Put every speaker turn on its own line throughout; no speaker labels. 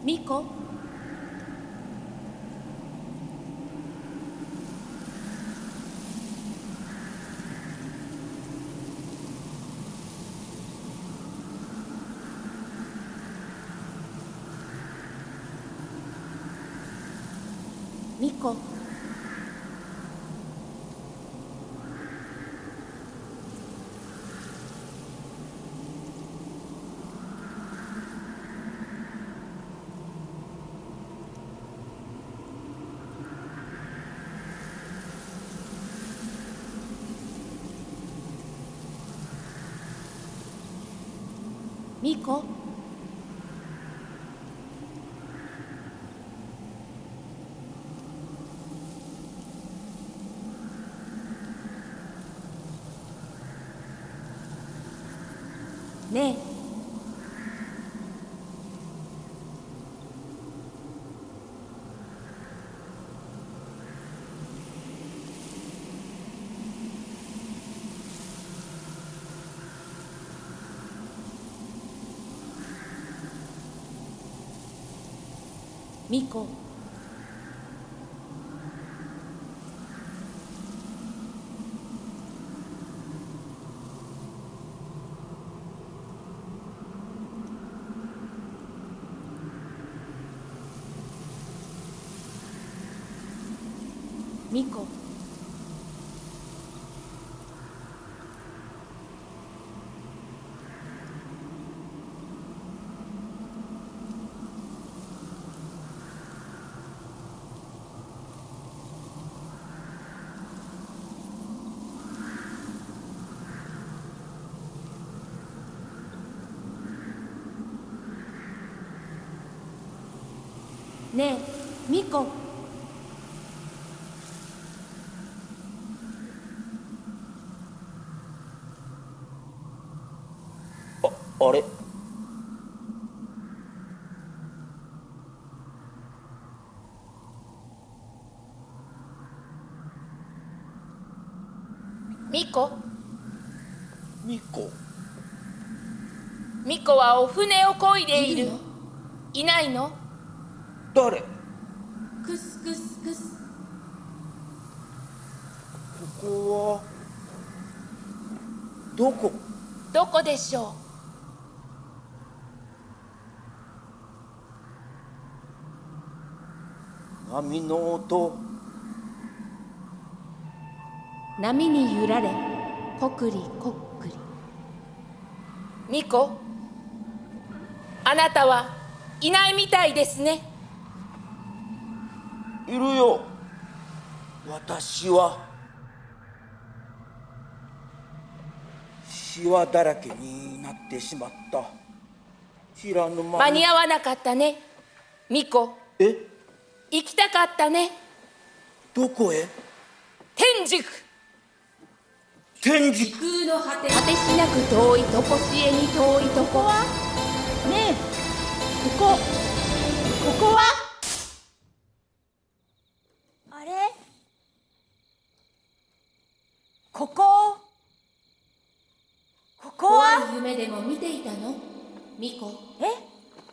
みこ、みこ、みこ、ねえ、みこ、みこ、ねえ、みこ、
あれ、
みこ、
ミコ。
みこはお船を漕いでいる。いないの？
誰？
クスクスクス。
ここはどこ？
どこでしょ
波の音。
う？波に揺られ、こくりこっくり。みこ、あなたはいないみたいですね。
いるよ。私はシワだらけになってしまった。知らぬ間に。
間に合わなかったね。みこ、
え？
行きたかったね。
どこへ？
天竺。
天竺。
空の果てしなく遠いとこしえに遠いとこはねえ、ここは
あれ、ここは
怖い夢でも見ていたの？みこ、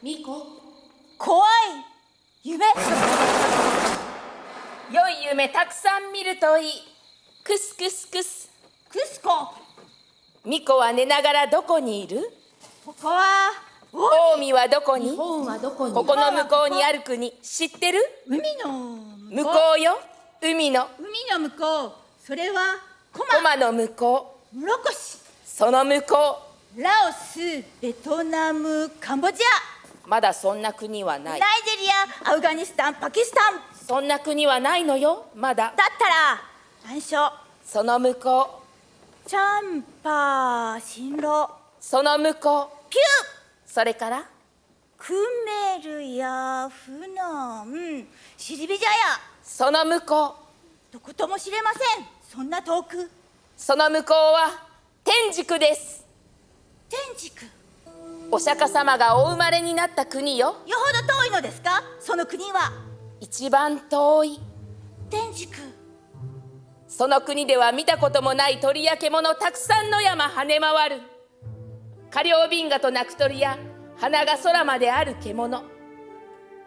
みこ。
怖い夢。
良い夢たくさん見るといい。クスクスクス。
クスコ、
みこは寝ながらどこにいる？
ここは
近江はどこに？
日本はどこに？
ここの向こうにある国知ってる？
海の
向こうよ、海の
向こう。それは
コマの向こう。
モロコシ、
その向こ
ラオス、ベトナム、カンボジ
う。まだそんな国は
ア、
ない。
ナイジェリア、アフガニスタン、パキスタン。
そんな国はないのよ、まだ。
だったら難所、
その向こう。
チャンパー、新郎、
その向こう。
ピュー、
それから
クメルやフノン、シリビジャヤ、
その向こう。
どことも知れません。そんな遠く。
その向こうは天竺です。
天竺、
お釈迦様がお生まれになった国よ。
よほど遠いのですか、その国は。
一番遠い。
天竺、
その国では見たこともない鳥や獣たくさんの山跳ね回る。カリョウビンガとナクトリや鼻が空まである獣。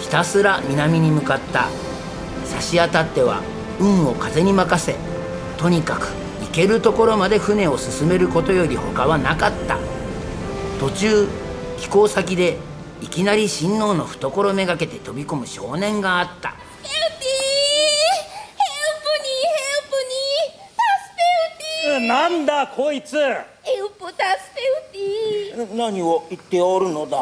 ひたすら南に向かった。差し当たっては運を風に任せ、とにかく行けるところまで船を進めることより他はなかった。途中寄港先でいきなり親王の懐めがけて飛び込む少年があった。
ヘルティー、ヘルプニー、ヘルプニー、助けうて
なんだこいつ。
ヘルプ助けうて
何を言っておるのだ。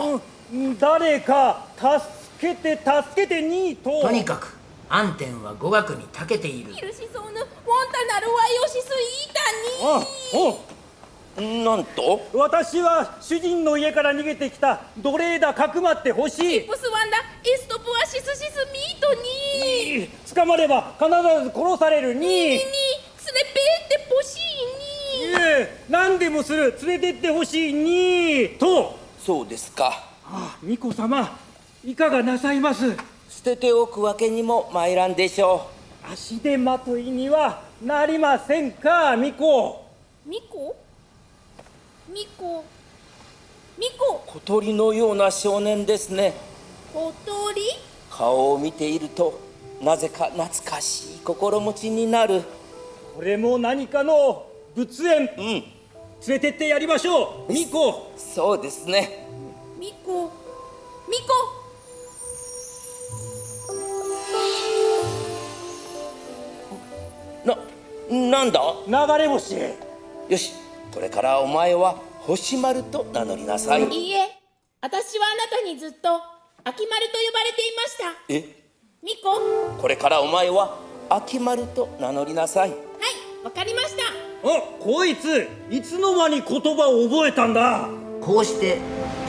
誰か助けてにと。
とにかく暗転は語学に長けている。
ヒルシソーヌ、ウォンタナルワイオシスイータニー。
なんと。
私は主人の家から逃げてきた奴隷だ。かくまってほしい。
プスワンダ、エストプアシスシスミートニー。
捕まれば必ず殺されるに。
ニーニー、ツレペーってポシーニー。
何でもする。連れてってほしいにと。
そうですか。
巫女様、いかがなさいます。
捨てておくわけにも参らんでしょ
足手まといにはなりませんか、巫女。
ミコミコミコ、
小鳥のような少年ですね。
小鳥。
顔を見ているとなぜか懐かしい心持ちになる。
これも何かの仏縁。連れてってやりましょう、巫女。
そうですね。
ミコミコ。
なんだ。
流れ星。
よし、これからお前は星丸と名乗りなさい。
いいえ、私はあなたにずっと秋丸と呼ばれていました。
え、
ミコ。は
これからお前は秋丸と名乗りなさい。
い、わかりました。
こいついつの間に言葉を覚えたんだ。
こうして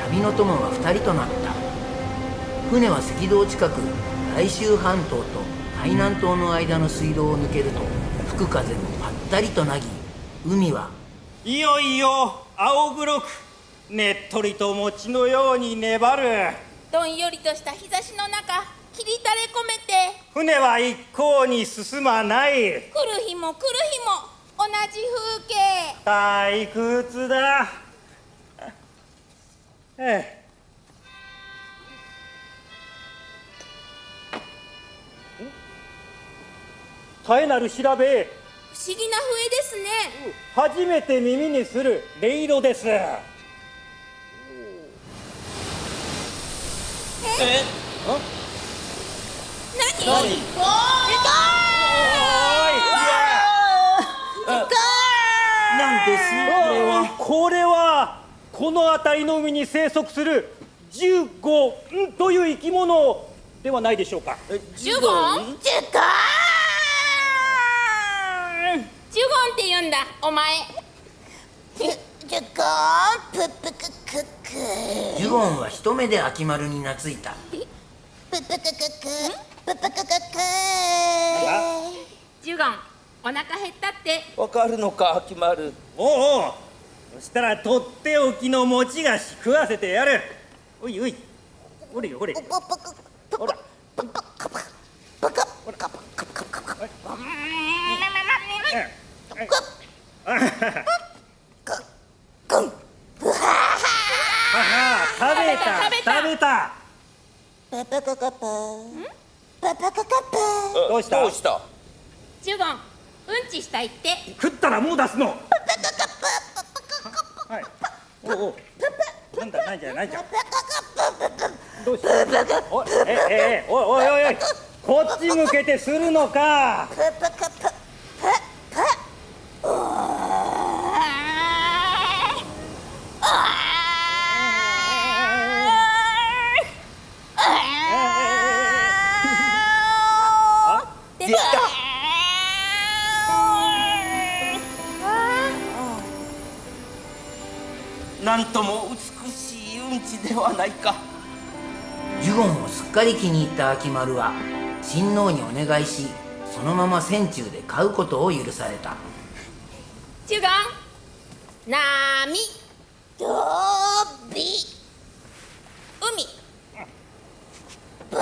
旅の友が2人となった。船は赤道近く来州半島と海南島の間の水道を抜けると吹く風もぱったりとなぎ、海はい
よいよ青黒くねっとりと餅のように粘る。
どんよりとした日差しの中、霧垂れ込めて、
船は一向に進まない。
来る日も来る日も同じ風景。
退屈だ。絶えなる調べ。
不思議な笛ですね。
初めて耳にする音色です。
何？
なんですこれは。
これはこの辺りの海に生息するジュゴンという生き物ではないでしょうか。
ジュゴン？ジュゴンって言うんだ、お前。
ジュゴンは一目で秋丸に懐いた。
ジュゴン、お腹減ったって。
わかるのか秋丸。
おう、そしたらとっておきの餅菓子食わせてやる。おいおい、ほれよほれ。ほら。食べた。どうした？
ジュゴン、うんちしたいって。
食ったらもう出すの。はい。おう。なんだなんじゃ。どうした？おいおい、こっち向けてするのか。
なんとも美しいうんちではないか。
ジュゴンをすっかり気に入った秋丸は親王にお願いし、そのまま船中で飼うことを許された。
ジュゴン、波、どび、海、船、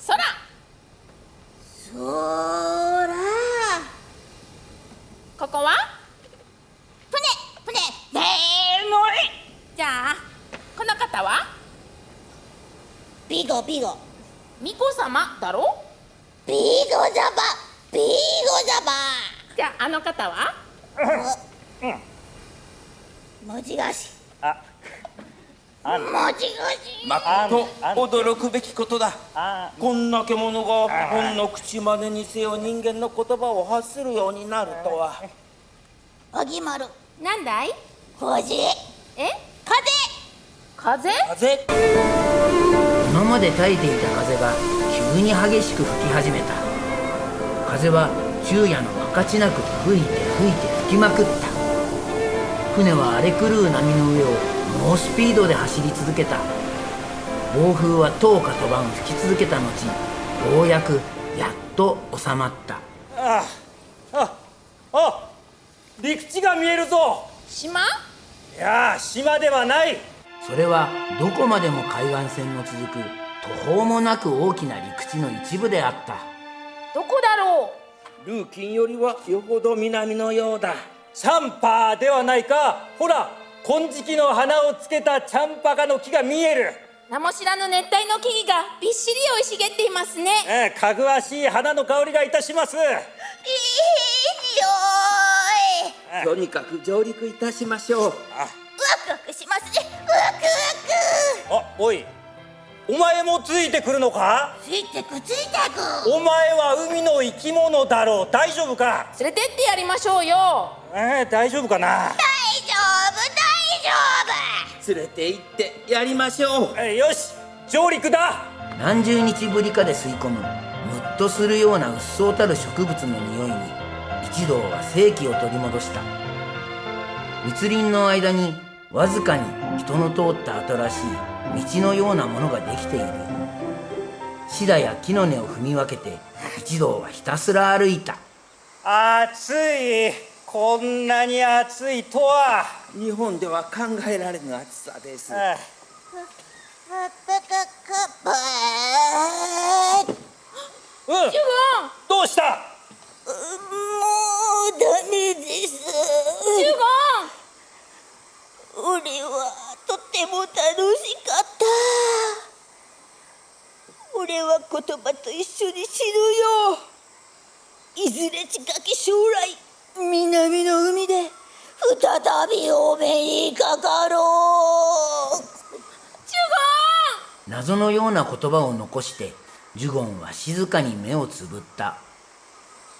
空。ここは船。じゃあこの方は
ビゴ
巫女様だろ。
ビゴザバビゴザバ
じゃああの方は。
文字菓子
あ
文字菓子
まこと驚くべきことだ。
あ
こんな獣がほんの口までにせよ人間の言葉を発するようになるとは。
おぎまる
なんだい。
星
え、
風
風。
風。
今まで耐えていた風が急に激しく吹き始めた。風は昼夜の分かちなく吹いて吹きまくった。船は荒れ狂う波の上を猛スピードで走り続けた。暴風は10日と晩吹き続けた後、ようやくやっと収まった。
陸地が見えるぞ。
島。
いやー、島ではない。
それはどこまでも海岸線の続く途方もなく大きな陸地の一部であった。
どこだろう。
ルーキンよりはよほど南のようだ。
チャンパではないか。ほら、金色の花をつけたチャンパカの木が見える。
名も知らぬ熱帯の木々がびっしり生い茂っていますね。
かぐわしい花の香りがいたします。
いいよ
とにかく上陸いたしましょう。
ワクワクしますねワクワク
おい、お前もついてくるのか。
ついてくついてく
お前は海の生き物だろう。大丈夫か。
連れてってやりましょうよ。
大丈夫かな。
大丈夫
連れて行ってやりましょう。
よし、上陸だ。
何十日ぶりかで吸い込むムッとするようなうっそうたる植物の匂いに一同は生気を取り戻した。密林の間にわずかに人の通った新しい道のようなものができている。シダや木の根を踏み分けて一同はひたすら歩いた。
暑い。こんなに暑いとは。
日本では考えられぬ暑さです。
うん、どうした。
もうダメです俺はとても楽しかった。俺は言葉と一緒に死ぬよ。いずれ近き将来南の海で再びお目にかかろう。
謎のような言葉を残してジュゴンは静かに目をつぶった。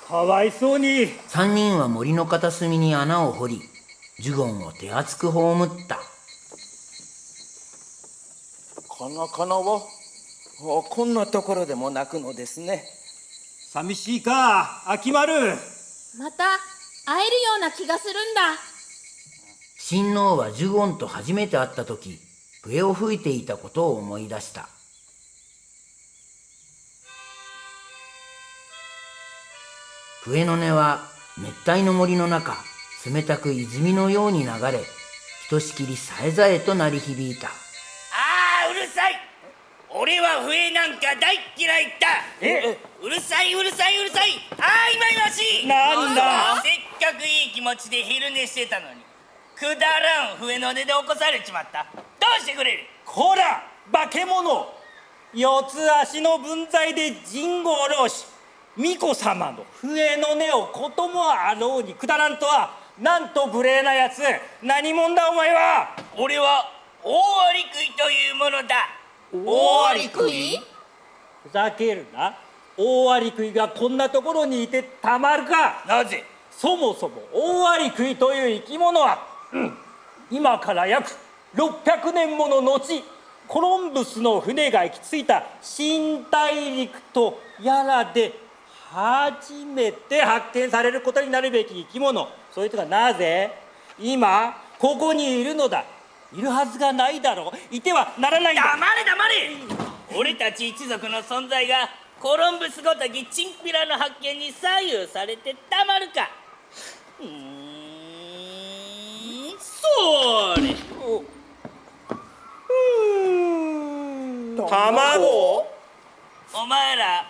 かわいそうに。
3人は森の片隅に穴を掘りジュゴンを手厚く葬った。
この子のをこんなところでも泣くのですね。
寂しいか、秋丸。
また会えるような気がするんだ。
親王はジュゴンと初めて会った時笛を吹いていたことを思い出した。笛の音は熱帯の森の中冷たく泉のように流れ、ひとしきりさえざえと鳴り響いた。
うるさい。俺は笛なんか大嫌いだ。うるさいうるさいうるさい。いまいましい。
なんだ。
せっかくいい気持ちで昼寝してたのにくだらん笛の音で起こされちまった。どうしてくれる。
こら化け物。四つ足の分際で陣を下ろし巫女様の笛の音をこともあろうにくだらんとはなんと無礼なやつ。何者だお前は。
俺は大アリクイというものだ。
大アリクイ。
ふざけるな。大アリクイがこんなところにいてたまるか。
なぜ。
そもそも大アリクイという生き物は、今から約600年もの後コロンブスの船が行き着いた新大陸とやらで初めて発見されることになるべき生き物。そいつがなぜ今ここにいるのだ。いるはずがないだろう。いてはならないんだ。
黙れ黙れ。俺たち一族の存在がコロンブスごときチンピラの発見に左右されてたまるか。それ。
卵。
お前ら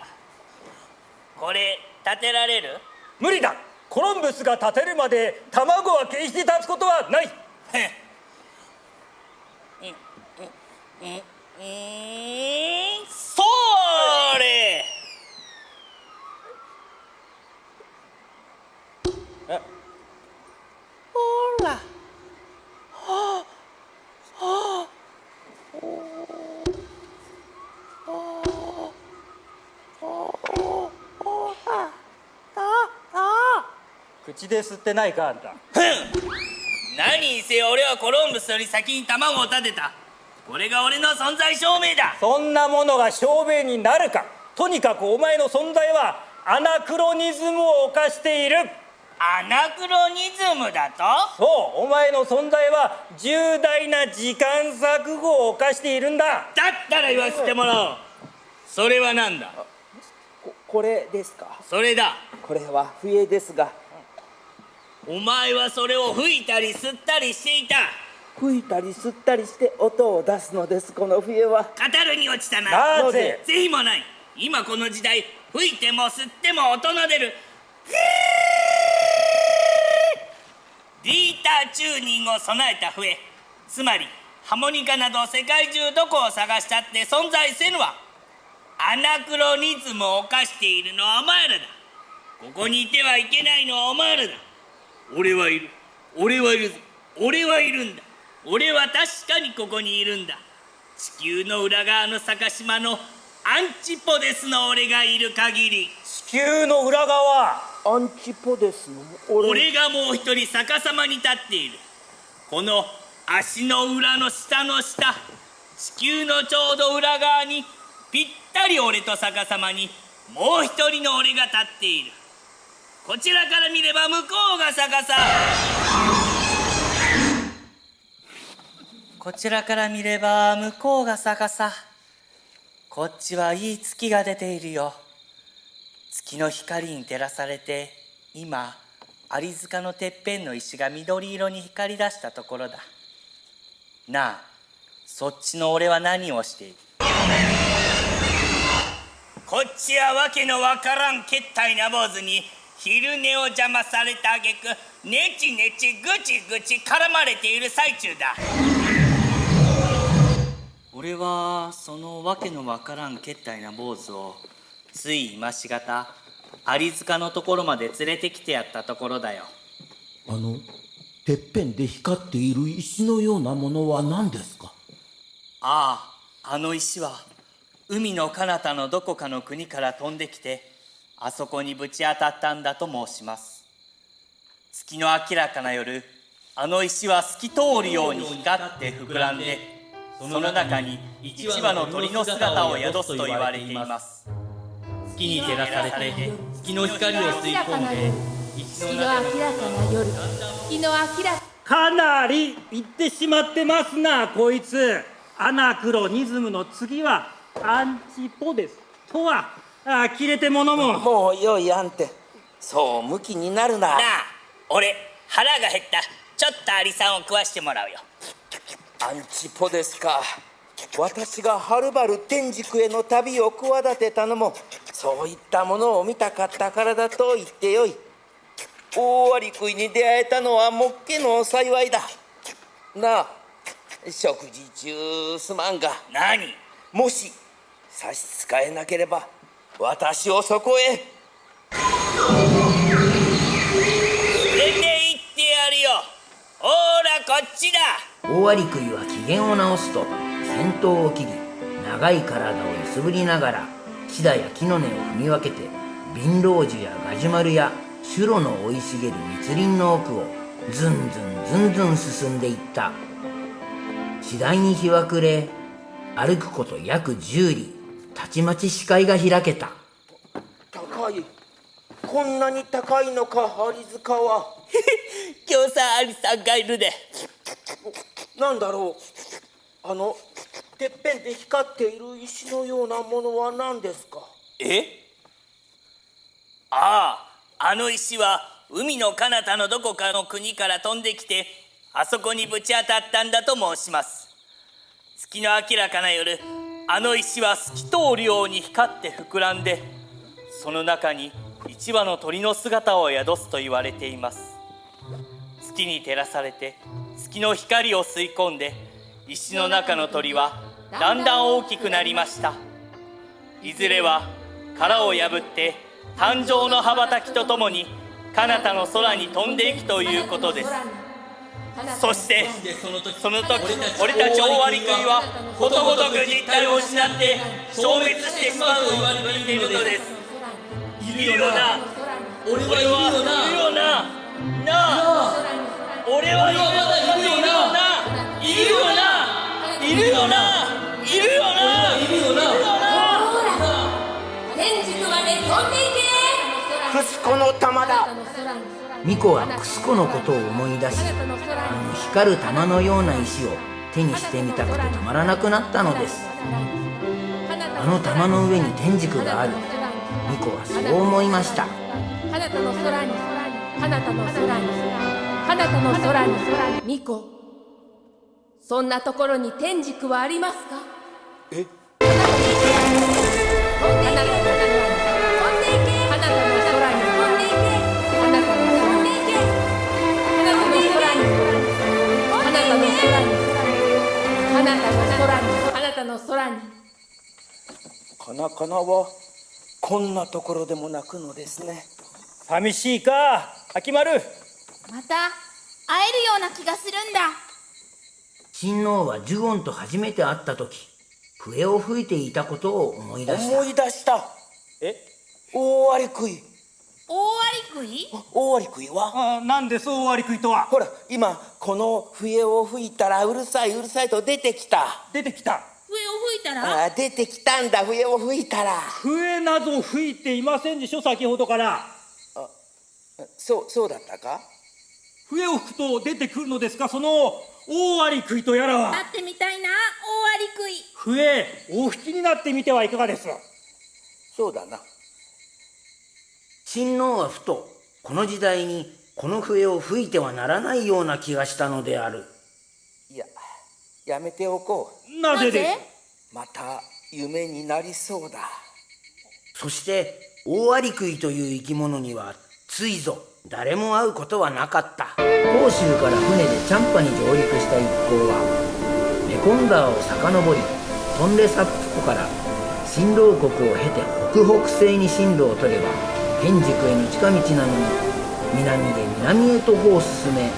これ立てられる。
無理だ。コロンブスが立てるまで卵は決して立つことはない。
それ。ほら。
口で吸ってないかあんた。
何にせよ俺はコロンブスより先に卵を立てた。これが俺の存在証明だ。
そんなものが証明になるか。とにかくお前の存在はアナクロニズムを犯している。
アナクロニズムだと？
そう、お前の存在は重大な時間錯誤を犯しているんだ。
だったら言わせてもらおう。それは何だ？
これですか？
それだ。
これは笛ですが。
お前はそれを吹いたり吸ったりしていた。
吹いたり吸ったりして音を出すのです、この笛は。
カタルに落ちたな。
なぜ？
是非もない。今この時代、吹いても吸っても音の出るリーターチューニングを備えた笛、つまりハモニカなど世界中どこを探したって存在せぬわ。アナクロニズムを犯しているのはお前らだ。ここにいてはいけないのはお前らだ。俺はいる。俺はいるぞ。俺はいるんだ。俺は確かにここにいるんだ。地球の裏側の坂島のアンチポデスの俺がいる限り。
地球の裏側。
アンチポデスの
俺がもう一人逆さまに立っている。この足の裏の下の下、地球のちょうど裏側にぴったり俺と逆さまにもう一人の俺が立っている。こちらから見れば向こうが逆さ、こちらから見れば向こうが逆さ。こっちはいい月が出ているよ。月の光に照らされて今アリ塚のてっぺんの石が緑色に光り出したところだ。なあ、そっちの俺は何をしている？こっちはわけのわからんけったいな坊主に昼寝を邪魔された挙句ネチネチぐちぐち絡まれている最中だ。俺はそのわけのわからんけったいな坊主をつい今しがたアリ塚のところまで連れてきてやったところだよ。
てっぺんで光っている石のようなものは何ですか？
ああ、あの石は海の彼方のどこかの国から飛んできてあそこにぶち当たったんだと申します。月の明らかな夜、あの石は透き通るように光って膨らんで、その中に一羽の鳥の姿を宿すと言われています。
月に照らされて月の光を吸い込んで
月の明らかな夜、月の明らか
かなり言ってしまってますな、こいつ。アナクロニズムの次はアンチポデスとは切れてものも。
もうよいあんて、そうムキになるな。
なあ、俺腹が減った。ちょっとアリさんを食わしてもらうよ。
アンチポデスか。私がはるばる天竺への旅を企てたのもそういったものを見たかったからだと言ってよい。大アリクイに出会えたのはもっけの幸いだ。なあ、食事中すまんが、
何？
もし差し支えなければ私をそこへ
連れて行ってやるよ。ほらこっちだ。
大アリクイは機嫌を直すと先頭を切り、長い体を揺すぶりながらシダや木の根を踏み分けてビンロウジュやガジュマルやシュロの生い茂る密林の奥をずんずんずんずん進んでいった。次第に日は暮れ、歩くこと約10里、たちまち視界が開けた。
高い、こんなに高いのかアリ塚は。
今日さアリさんがいるで。
なんだろう、てっぺんで光っている石のようなものは何ですか？
ああ、あの石は海の彼方のどこかの国から飛んできてあそこにぶち当たったんだと申します。月の明らかな夜、あの石は透き通るように光って膨らんで、その中に一羽の鳥の姿を宿すと言われています。月に照らされて月の光を吸い込んで、石の中の鳥はだんだん大きくなりました。いずれは殻を破って誕生の羽ばたきとともに彼方の空に飛んでいくということです。そしてその時俺たちオオアリクイはことごとく実体を失って消滅してしまうと言われているのです。いるよな、俺はいるよな、なあ、俺はいるよな、いるよな、いるよな、いるよな、いるよな、
天竺まで飛んでいけ。
クスコの玉だ。
巫女はクスコのことを思い出し、光る玉のような石を手にしてみたくてたまらなくなったのです。あの玉の上に天竺がある。巫女はそう思いました。
彼方の空に、彼方の空に、彼方の空に、巫女、そんなところに天竺はありますか？
え？
彼方の空に飛んでいけ。彼方の空に飛んでいけ。彼方の飛んでいけ。彼方の空に、彼方の空に、彼方の空に、彼方の空に。
カナカナはこんなところでも泣くのですね。
寂しいか、秋丸。
また会えるような気がするんだ。
親王はジュゴンと初めて会った時、笛を吹いていたことを思い出した。
思い出した。オオアリクイ。
大アリクイ？
オオアリクイは
なんでそうオオアリクイとは。
ほら今この笛を吹いたらうるさいうるさいと出てきた。
出てきた。
笛を吹いたら？
あ、出てきたんだ。笛を吹いたら。
笛など吹いていませんでしょ、先ほどから。
そうだったか。
笛を吹くと出てくるのですか、そのオオアリクイとやらは。
会ってみたいな、大アリクイ。
笛お吹きになってみてはいかがです？
そうだな。
親王はふとこの時代にこの笛を吹いてはならないような気がしたのである。
いや、やめておこ
なぜです？
う。また夢になりそうだ。
そしてオオアリクイという生き物にはついぞ誰も会うことはなかった。甲州から船でチャンパに上陸した一行はメコン川を遡り、トンレサップ湖から新郎国を経て北北西に進路を取れば天竺への近道なのに、南で南へと歩を進め、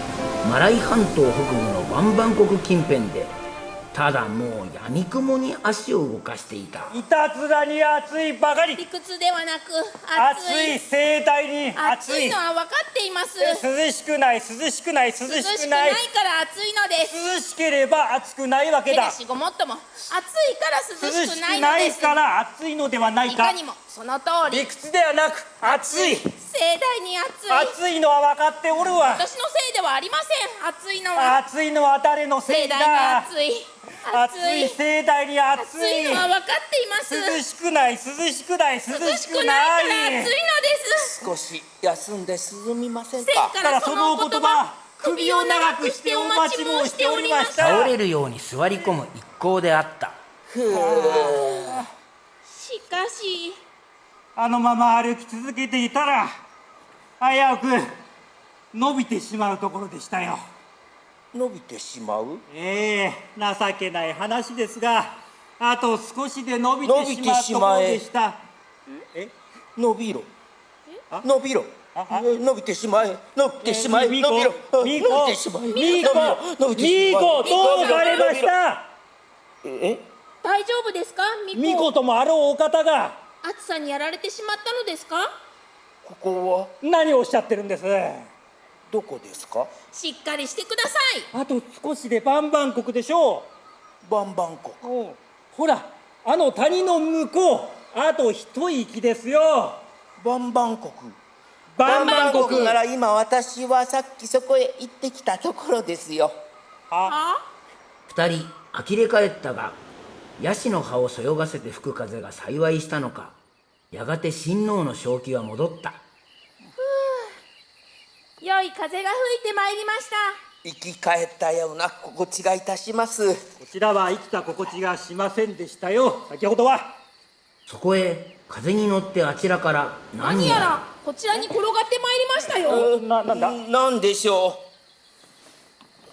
マライ半島北部のバンバン国近辺でただもう闇雲に足を動かしていた。
いたずらに暑いばかり。
理屈ではなく
暑い、盛大に暑い。
暑いのは分かっています。
涼しくない、涼しくない、涼しくない。
涼しくないから暑いのです。
涼しければ暑くないわけだ。
手出しごもっとも暑いから涼しくないのです。
涼しくないから暑いのではないか。
いかにもその通り。
理屈ではなく暑い。
盛大に暑い。
暑いのは分かっておるわ。
私のせいではありません。暑いのは。
暑いのは誰のせいだ。
盛大に暑い。
暑い、盛大に暑い。
暑いのは分かっています。
涼しくない、涼しくない、涼しくない。
涼しくないから暑いのです。
少し休んで涼みません
せっ
か。
からそのお言葉、首を長くしてお待ち申しておりました。
倒れるように座り込む一行であった。
しかし
あのまま歩き続けていたら危うく伸びてしまうところでしたよ。
伸びてしまう。
情けない話ですが、あと少しで伸びてしまうところでした。
伸びろ。伸びろ。伸びてしまえ。伸びてしまえ。伸びろ。伸びてしまえ。
ミーコ、どうされました？
大丈夫ですか？
ミコともあろうお方が
暑さにやられてしまったのですか？
ここは
何をおっしゃってるんです？
どこですか。
しっかりしてください。
あと少しでバンバン国でしょう。
バンバン国。
ほら、あの谷の向こう、あと一息ですよ。
バンバン国。
バンバン国
なら今私はさっきそこへ行ってきたところですよ。
二人呆れ返ったが、ヤシの葉をそよがせて吹く風が幸いしたのか、やがて親王の正気は戻った。
良い風が吹いてまいりました。
生き返ったような心地がいたします。
こちらは生きた心地がしませんでしたよ、先ほどは。
そこへ風に乗ってあちらから
何やらこちらに転がってまいりましたよ。
なんだ？
なんでしょ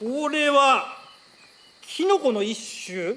う。
これはキノコの一種？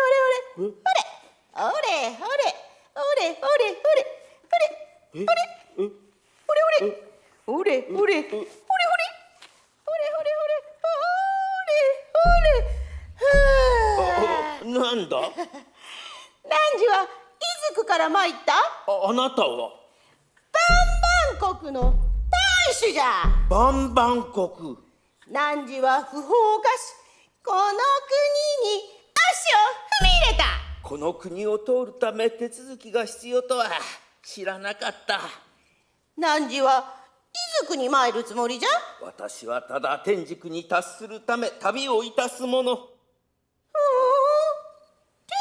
ほれほれほれほれれほれほれほれほれほれほれほれほれほれは
なんだ？
何時は伊豆から参った
あなたは
バンバン国の大主じゃ。
バンバン国。
汝は不法を犯し、この国に足を踏み入れた。
この国を通るため手続きが必要とは知らなかった。
汝は伊豆に参るつもりじゃ。
私はただ天竺に達するため旅をいたすもの。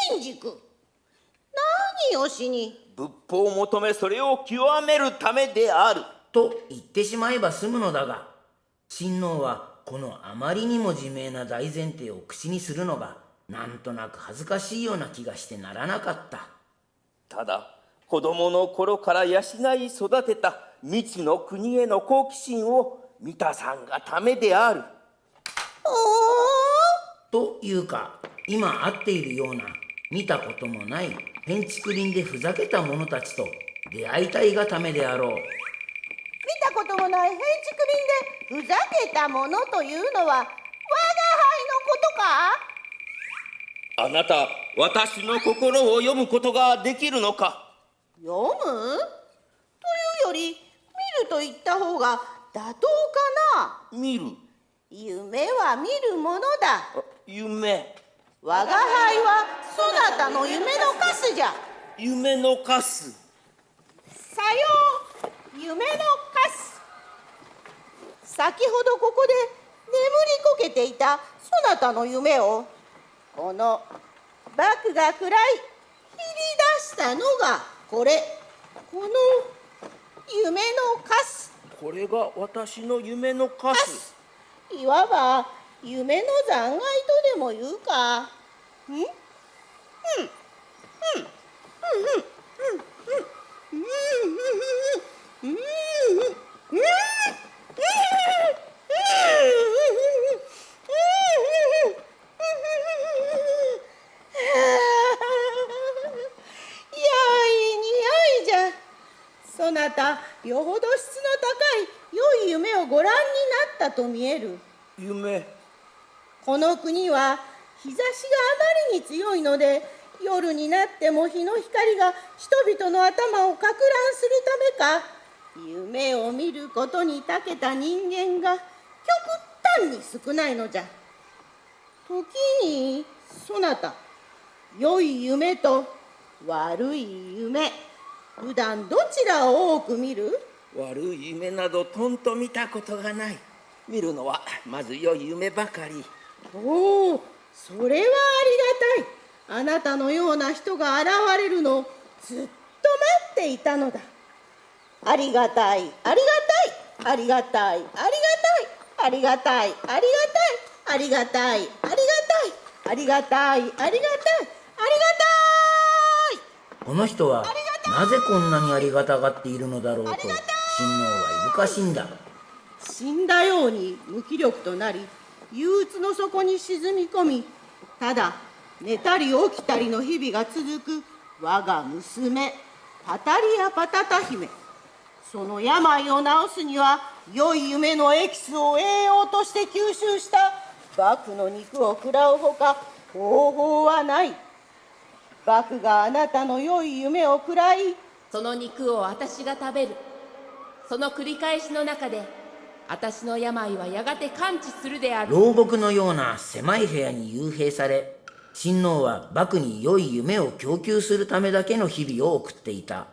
天竺、何をしに。
仏法を求めそれを極めるためである。
と言ってしまえば済むのだが、親王はこのあまりにも自明な大前提を口にするのがなんとなく恥ずかしいような気がしてならなかった。
ただ子供の頃から養い育てた未知の国への好奇心を満たさんがためである。
というか、今会っているような見たこともない建築林でふざけた者たちと出会いたいがためであろう。
見たこともない建築林でふざけたものというのは我が輩のことか。
あなた、私の心を読むことができるのか？
読むというより見ると言った方が妥当かな。
見る。
夢は見るものだ。
夢。
我が輩はそなたの夢のカスじゃ。
夢のカス。
さよう、夢のカス。先ほどここで眠りこけていたそなたの夢をこのバクがくらい切り出したのがこれ、この夢のカス。
これが私の夢のカス。
いわば夢の残骸とでも言うか。そなた、よほど質の高い良い夢をご覧になったと見える。
夢。
この国は日差しがあまりに強いので、夜になっても日の光が人々の頭をかく乱するためか、夢を見ることに長けた人間が極端に少ないのじゃ。時にそなた、良い夢と悪い夢、普段どちらを多く見る？
悪い夢などとんと見たことがない。見るのはまず良い夢ばかり。
おお、それはありがたい。あなたのような人が現れるのをずっと待っていたのだ。ありがたい、ありがたい、ありがたい、ありがたい、ありがたい、ありがたい、ありがたい、ありがたい、ありがたい、ありがたい、ありがたい。
この人はなぜこんなにありがたがっているのだろうと親王はいぶかしんだ。
死んだように無気力となり、憂鬱の底に沈み込み、ただ寝たり起きたりの日々が続く我が娘パタリア・パタタ姫。その病を治すには良い夢のエキスを栄養として吸収したバクの肉を食らうほか方法はない。バクがあなたの良い夢を食らい、
その肉を私が食べる。その繰り返しの中で私の病はやがて完治するである。
牢獄のような狭い部屋に幽閉され、親王は幕に良い夢を供給するためだけの日々を送っていた。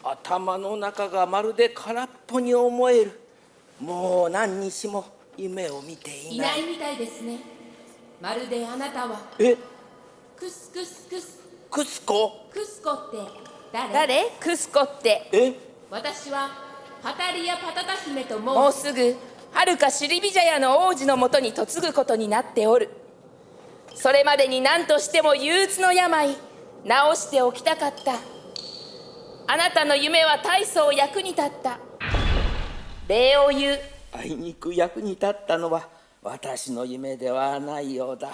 頭の中がまるで空っぽに思える。もう何日も夢を見ていない。
いないみたいですね。まるであなたは
え、
クスクスクス。
クスコ？
クスコって誰？
誰？クスコって
え、
私はパタリア・パタタ姫と
もう
申す。
すぐ遥かシリビジャヤの王子のもとに嫁ぐことになっておる。それまでに何としても憂鬱の病治しておきたかった。あなたの夢は大層役に立った。礼を言う。
あいにく役に立ったのは私の夢ではないようだ。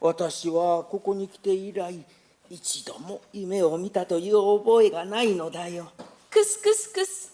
私はここに来て以来一度も夢を見たという覚えがないのだよ。
クスクスクス。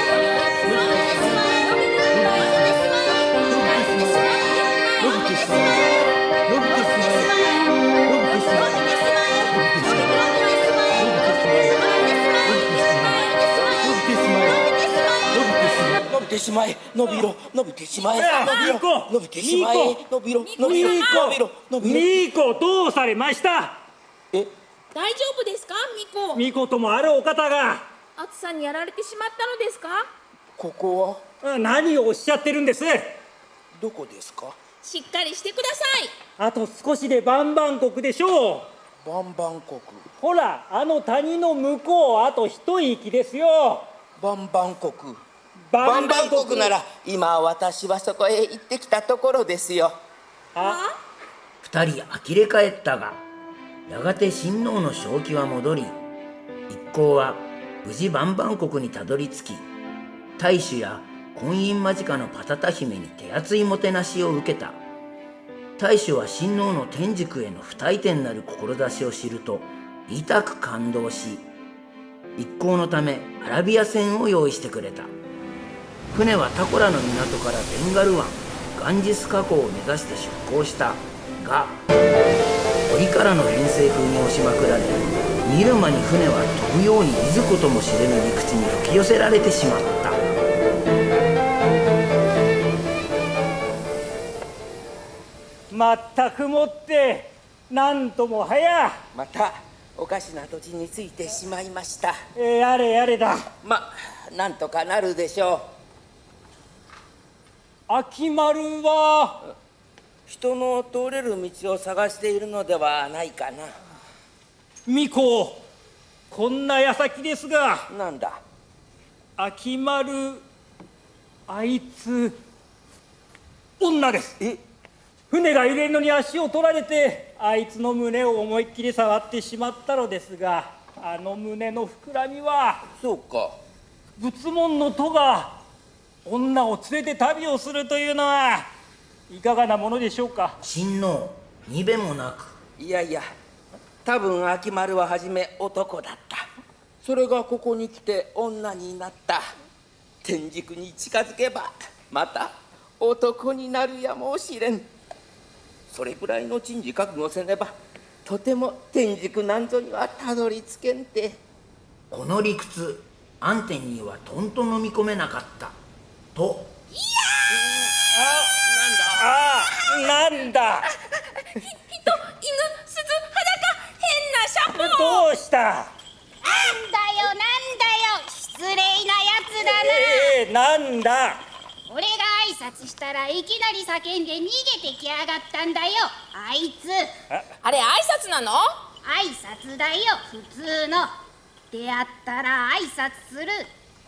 伸びてしまえ、伸びろ、伸びてしまえ、
いや
伸びろ、
ミコ
伸びてしまえ、
ミコ
伸びろ、伸びろ、伸びろ、伸びろ。
ミーコどうされました？
え、
大丈夫ですかミコ？
ミコともあるお方が
暑さにやられてしまったのですか？
ここは
何をおっしゃってるんです？
どこですか？
しっかりしてください。
あと少しでバンバン国でしょう。
バンバン国。
ほらあの谷の向こうあと一息ですよ。
バンバン国。
バ
バンバン国なら今私はそこへ行ってきたところですよ。
二人呆れ返ったが、やがて親王の正気は戻り、一行は無事バンバン国にたどり着き、大主や婚姻間近のパタタ姫に手厚いもてなしを受けた。大主は親王の天竺への不退転なる志を知ると痛く感動し、一行のためアラビア船を用意してくれた。船はタコラの港からベンガル湾ガンジス河口を目指して出港したが、折からの偏西風に押しまくられ、見る間に船は飛ぶようにいずこともしれぬ陸地に吹き寄せられてしまった。
まったくもってなんともはや。
またおかしな土地に着いてしまいました。
やれやれだ。
なんとかなるでしょ
秋丸は
う。人の通れる道を探しているのではないかな。
ミコ、こんな矢先ですが、
なんだ。
秋丸、あいつ女です。船が揺れるのに足を取られて、あいつの胸を思いっきり触ってしまったのですが、あの胸の膨らみは。
そうか。
仏門の徒が女を連れて旅をするというのはいかがなものでしょうか。
親王、にべもなく。
いやいや、多分秋丸は初め男だった。それがここに来て女になった。天竺に近づけばまた男になるやもしれん。それくらいの珍事覚悟せねばとても天竺なんぞにはたどり着けんて。
この理屈、暗転にはとんと飲み込めなかったと。
なんだ。
なんだ。
人、犬、鈴、裸、変なシャポ
どうした。
なんだよ失礼なやつだな。
なんだ。
俺が挨拶したらいきなり叫んで逃げてきやがったんだよあいつ。
あれ挨拶なの？
挨拶だよ普通の。出会ったら挨拶する。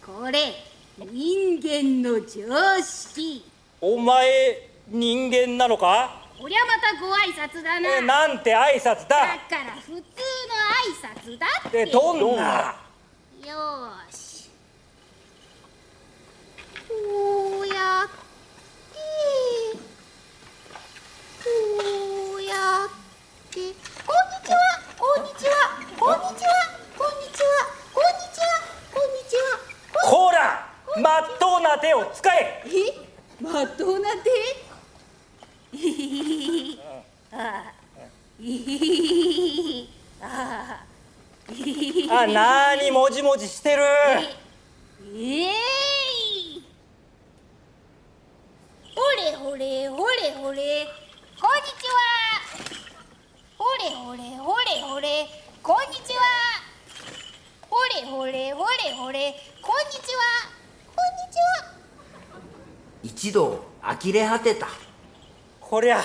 これ人間の常識。
お前人間なのか。
こりゃまたご挨拶だな。
なんて挨拶だ。
だから普通の挨拶だって。
どんな。
よーしこうやってこうやってこんにちはこんにちはこんにちはこんにちはこんにちはこんにちは。
こらまっとうな手を使え。
まっとうな手。
なにもじもじしてる。
ほれほれほれほれこんにちは。ほれほれほれほれこんにちは。ほれほれほれほれこんにちは。こんにちは。
一同呆れ果てた。
こりゃ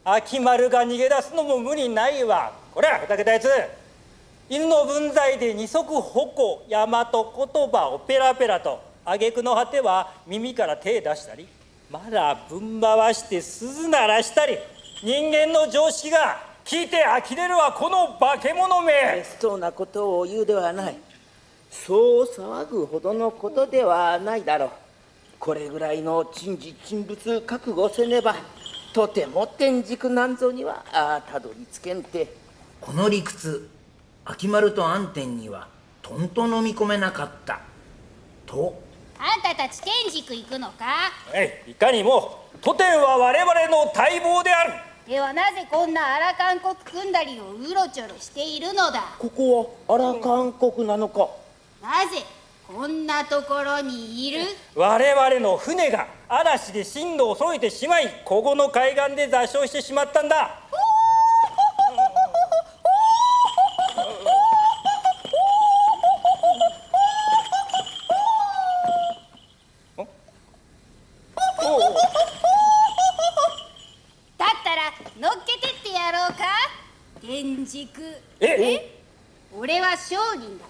秋丸が逃げ出すのも無理ないわ。こりゃふざけたやつ。犬の分際で二足歩行大和言葉をペラペラと挙句の果ては耳から手出したりまだぶん回して鈴鳴らしたり人間の常識が聞いて呆れるわこの化け物め。
別そうなことを言うではない。そう騒ぐほどのことではないだろう。これぐらいの珍事珍物覚悟せねばとても天竺なんぞにはたどり着けんて。
この理屈秋丸と安天にはとんと飲み込めなかったと。
あんたたち天竺行くのか。
いかにも当店は我々の待望である。
ではなぜこんな荒韓国組んだりをうろちょろしているのだ。
ここは荒韓国なのか。
なぜこんなところにいる。
我々の船が嵐で進路を添えてしまいここの海岸で座礁してしまったんだ。
だったら乗っけてってやろうか天竺。俺は商人だ。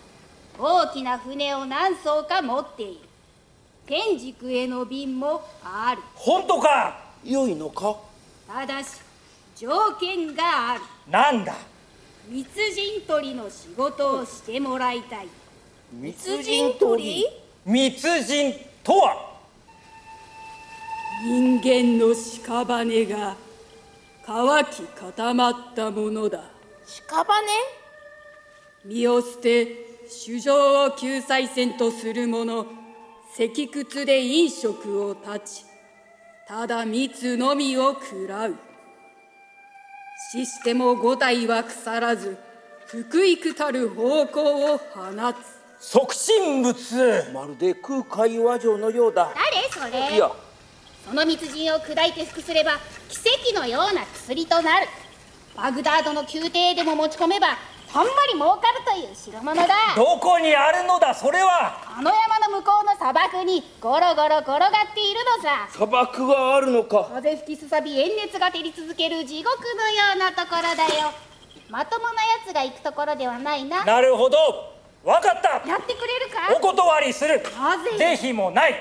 大きな船を何艘か持っている。天竺への便もある。
本当か。
良いのか。
ただし条件がある。
なんだ。
密人取りの仕事をしてもらいたい。
密人取り。
密人とは
人間の屍が乾き固まったものだ。
屍？
身を捨て衆生を救済せんとする者、石窟で飲食を断ち、ただ蜜のみを食らう。死しても五体は腐らず、福育たる方向を放つ。
即身仏。
まるで空海和上のようだ。
誰それ。
いや、
その密人を砕いて服すれば奇跡のような薬となる。バグダードの宮廷でも持ち込めばたんまり儲かるという代物だ。
どこにあるのだそれは。
あの山の向こうの砂漠にゴロゴロ転がっているのさ。
砂漠があるのか。
風吹きすさび炎熱が照り続ける地獄のようなところだよ。まともなやつが行くところではないな。
なるほど、わかった。
やってくれるか。
お断りする。
なぜ。
是非もない。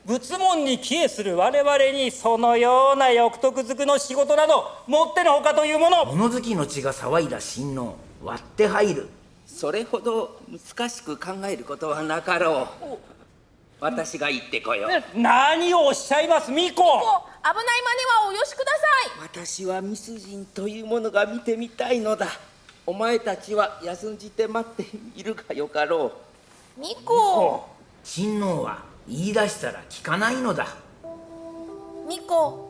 仏門に帰依する我々にそのような欲得づくの仕事などもってのほかというもの。
物好きの血が騒いだ親王、割って入る。
それほど難しく考えることはなかろう。私が行ってこよう。
何をおっしゃいます巫女。
危ない真似はおよしください。
私は密人というものが見てみたいのだ。お前たちは休んじて待っているがよかろう。
巫女。
親王は言い出したら聞かないのだ。
巫女、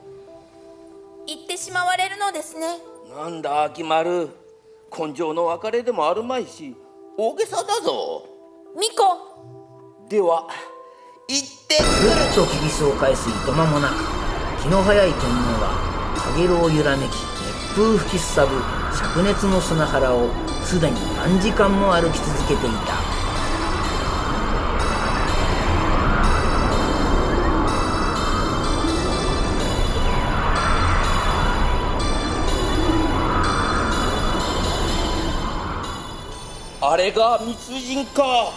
言ってしまわれるのですね。
なんだ秋丸、根性の別れでもあるまいし大げさだぞ。
巫女。
では行って
ぐっとキリスを返すいとまもなく気の早い天皇はげろを揺らめき熱風吹きすさぶ灼熱の砂原をすでに何時間も歩き続けていた。
あれが密人か。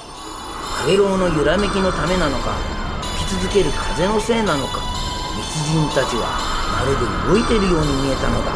かげろうの揺らめきのためなのか、吹き続ける風のせいなのか、密人たちはまるで動いているように見えたのだ。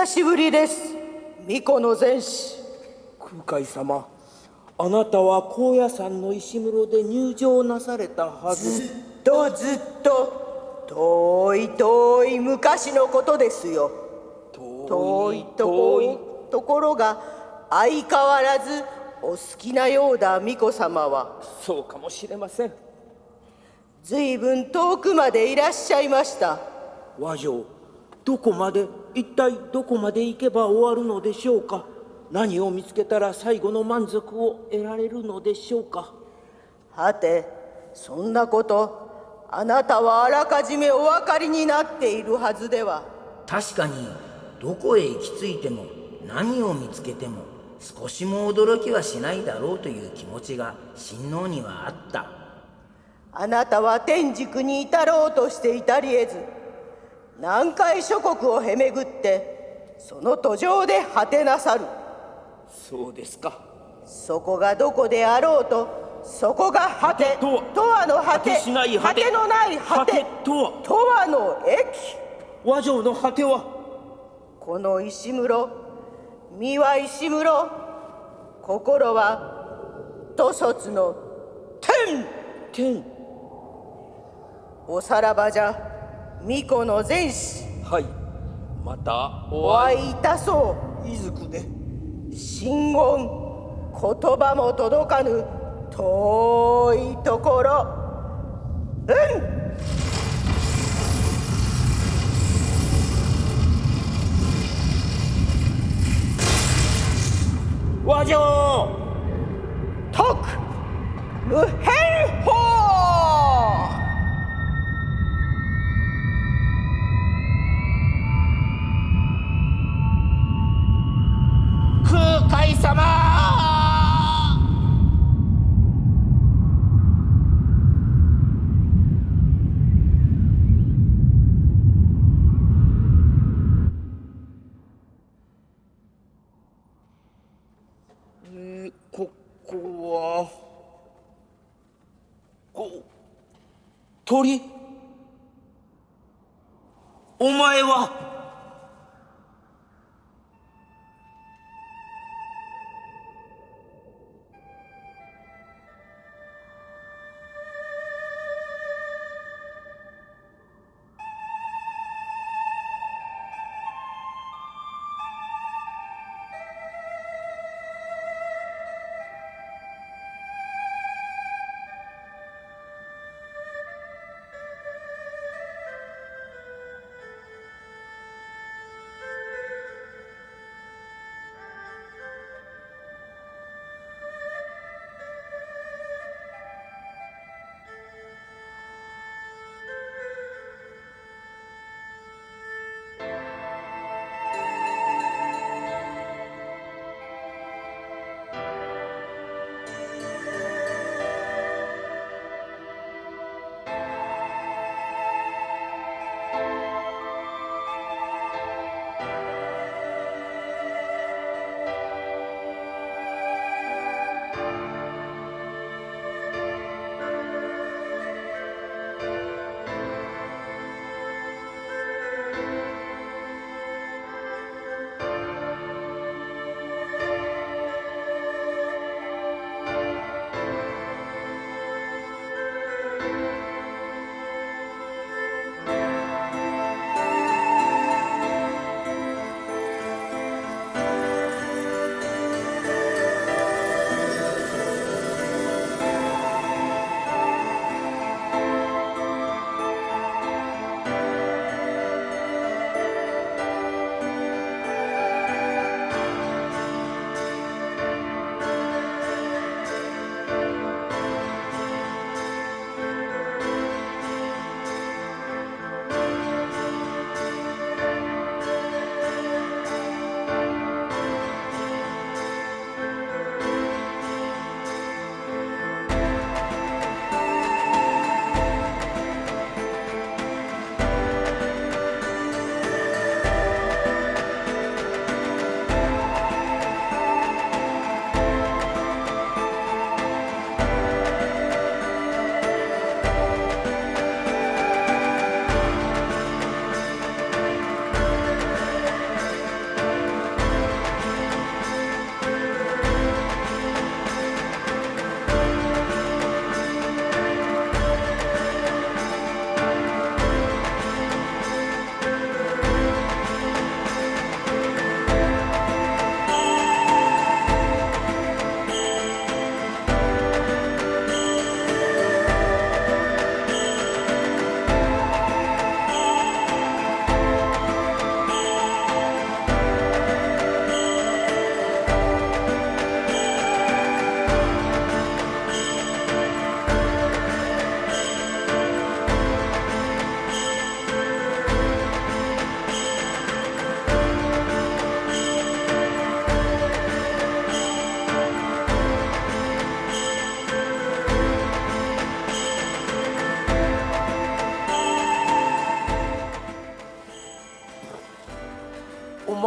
久しぶりです、巫女の前史。
空海様、あなたは高野山の石室で入場なされたはず。
ずっと遠い遠い昔のことですよ。遠いところが相変わらずお好きなようだ、巫女様は。
そうかもしれません。
ずいぶん遠くまでいらっしゃいました。
和尚、一体どこまで行けば終わるのでしょうか。何を見つけたら最後の満足を得られるのでしょうか。
はて、そんなことあなたはあらかじめお分かりになっているはずでは。
確かにどこへ行き着いても何を見つけても少しも驚きはしないだろうという気持ちが親王にはあった。
あなたは天竺に至ろうとして至り得ず、南海諸国をへめぐってその途上で果てなさる。
そうですか。
そこがどこであろうと、そこが果てとはの果て、
果てしない果て、
果てのない果て
とは
とはの駅。
和尚の果ては
この石室、身は石室、心は土卒の天。おさらばじゃ、巫女の前史。
はい、また
お会いいたそ
いずくで。
う。真言、言葉も届かぬ遠いところ。
和尚、
徳無変法。
空海様。ここは鳥。お前は。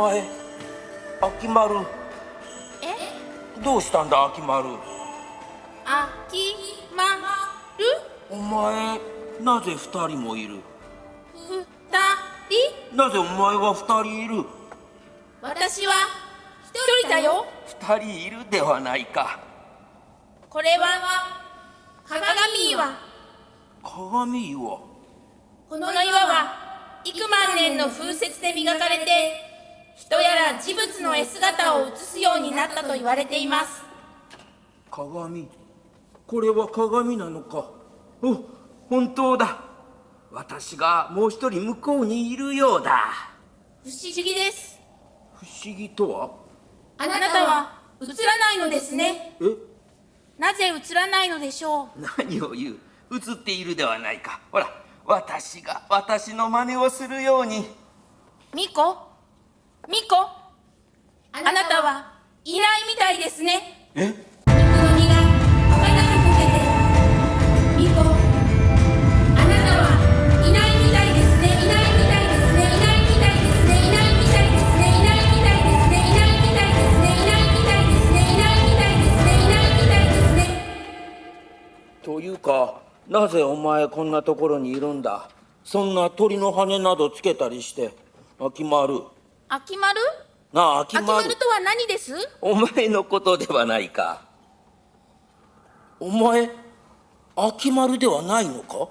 前秋丸、どうしたんだ秋丸。
あきまる
お前なぜ二人もいる。
ふたり
なぜお前は二人いる。
私は一人だよ。
二人いるではないか。
これは鏡岩。
鏡岩。
この岩は幾万年の風雪で磨かれて人やら事物の絵姿を映すようになったと言われています。
鏡、これは鏡なのか。お、本当だ。私がもう一人向こうにいるようだ。
不思議です。
不思議とは。
あなたは映らないのですね。
え、
なぜ映らないのでしょう。
何を言う。映っているではないか。ほら、私が私の真似をするように。
ミコ、ミコ、あなたはいないみたいですね。
え、
肉の実が溶けてミコ、あなたはいないみたいですね。いないみたいですね。いないみたいですね。いないみたいですね。いないみたいですね。いないみたいですね。いないみたいですね。いないみたいですね。いないみたいですね。
というか、なぜお前こんなところにいるんだ。そんな鳥の羽などつけたりして。秋丸。
秋丸？
なあ、秋丸。
秋丸とは何です？
お前のことではないか。お前秋丸ではないのか。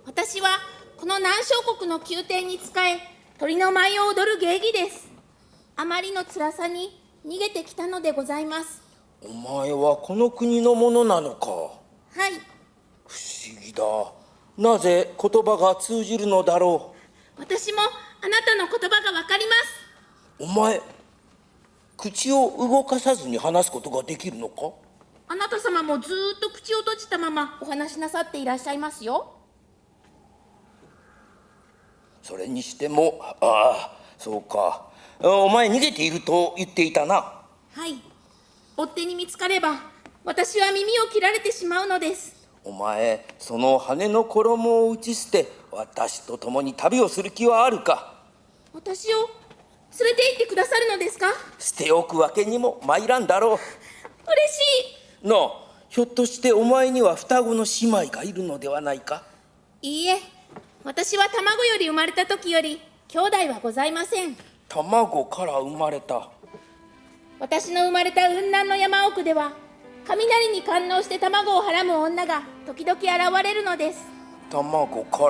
私はこの南小国の宮廷に仕え鳥の舞を踊る芸妓です。あまりの辛さに逃げてきたのでございます。
お前はこの国のものなのか。
はい。
不思議だ。なぜ言葉が通じるのだろ
私もあなたの言葉がわかります。
う。お前口を動かさずに話すことができるのか。
あなた様もずーっと口を閉じたままお話しなさっていらっしゃいますよ。
それにしても、ああ、そうか。お前逃げていると言っていたな。
はい。追っ手に見つかれば私は耳を切られてしまうのです。
お前その羽の衣を打ち捨て私と共に旅をする気はあるか。
私を連れて行ってくださるのですか。
捨ておくわけにも参らんだろう。
嬉しい。
なあ、ひょっとしてお前には双子の姉妹がいるのではないか。
いいえ、私は卵より生まれた時より兄弟はございません。
卵から生まれた。
私の生まれた雲南の山奥では雷に感応して卵をはらむ女が時々現れるのです。
卵か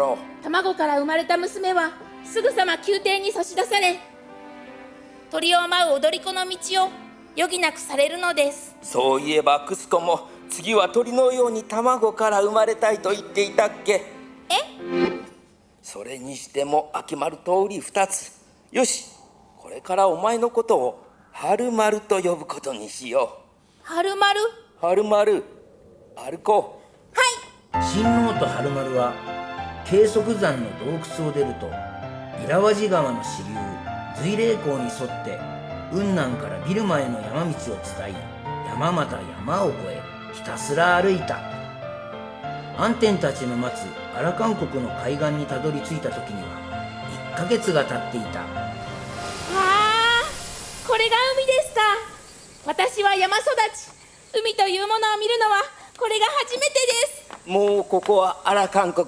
ら
生まれた娘はすぐさま宮廷に差し出され鳥を舞う踊り子の道を余儀なくされるのです。
そういえばクスコも次は鳥のように卵から生まれたいと言っていたっけ。それにしても秋丸と瓜二つ。よし、これからお前のことを春丸と呼ぶことにしよう。
春丸。
春丸、歩こ
う。はい。
親王と春丸は計測山の洞窟を出ると伊良和路川の支流随霊港に沿って雲南からビルマへの山道を伝い山また山を越えひたすら歩いた。安天たちの待つアラカン国の海岸にたどり着いた時には1ヶ月が経っていた。
わあ、これが海ですか。私は山育ち。海というものを見るのはこれが初めてです。
う。もうここはアラカン国。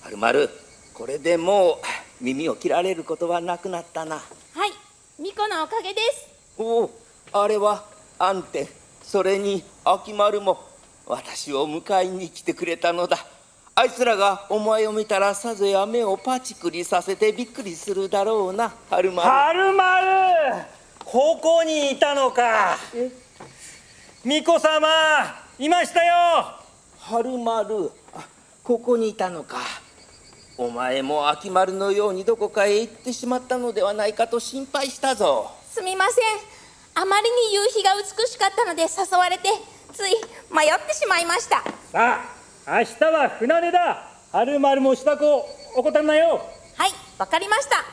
春丸、これでもう耳を切られることはなくなったな。
はい、巫女のおかげです。
おお、あれは安天、それに秋丸も私を迎えに来てくれたのだ。あいつらがお前を見たらさぞや目をパチクリさせてびっくりするだろうな。春丸。
春丸、ここにいたのか。巫女様いましたよ。
春丸、ここにいたのか。お前も秋丸のようにどこかへ行ってしまったのではないかと心配したぞ。
すみません。あまりに夕日が美しかったので誘われてつい迷ってしまいました。
さあ、明日は船出だ。春丸も支度を怠るなよ。
はい、わかりました。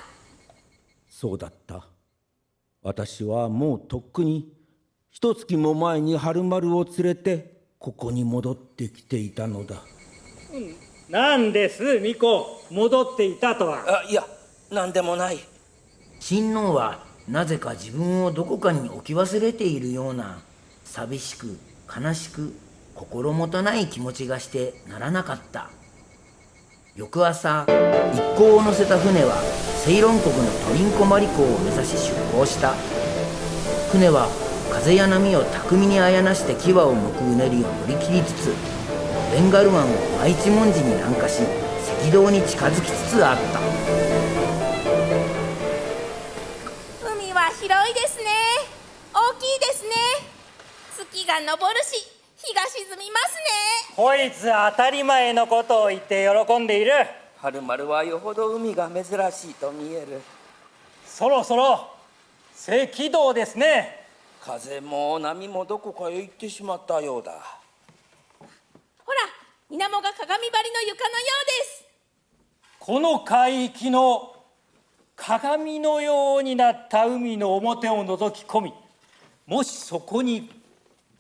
そうだった。私はもうとっくに一月も前に春丸を連れてここに戻ってきていたのだ。
なんです巫女、戻っていたとは。
いや、なんでもない。
親王はなぜか自分をどこかに置き忘れているような寂しく悲しく心もとない気持ちがしてならなかった。翌朝、一行を乗せた船はセイロン国のトリンコマリ港を目指し出港した。船は風や波を巧みにあやなして牙をむくうねりを乗り切りつつ、ベンガル湾を真一文字に南下し、赤道に近づきつつあった。
海は広いですね。大きいですね。月が昇るし日が沈みますね。
こいつ当たり前のことを言って喜んでいる。
春丸はよほど海が珍しいと見える。
そろそろ赤道ですね。
風も波もどこかへ行ってしまったようだ。
ほら、水面が鏡張りの床のようです。
この海域の鏡のようになった海の表を覗き込み、もしそこに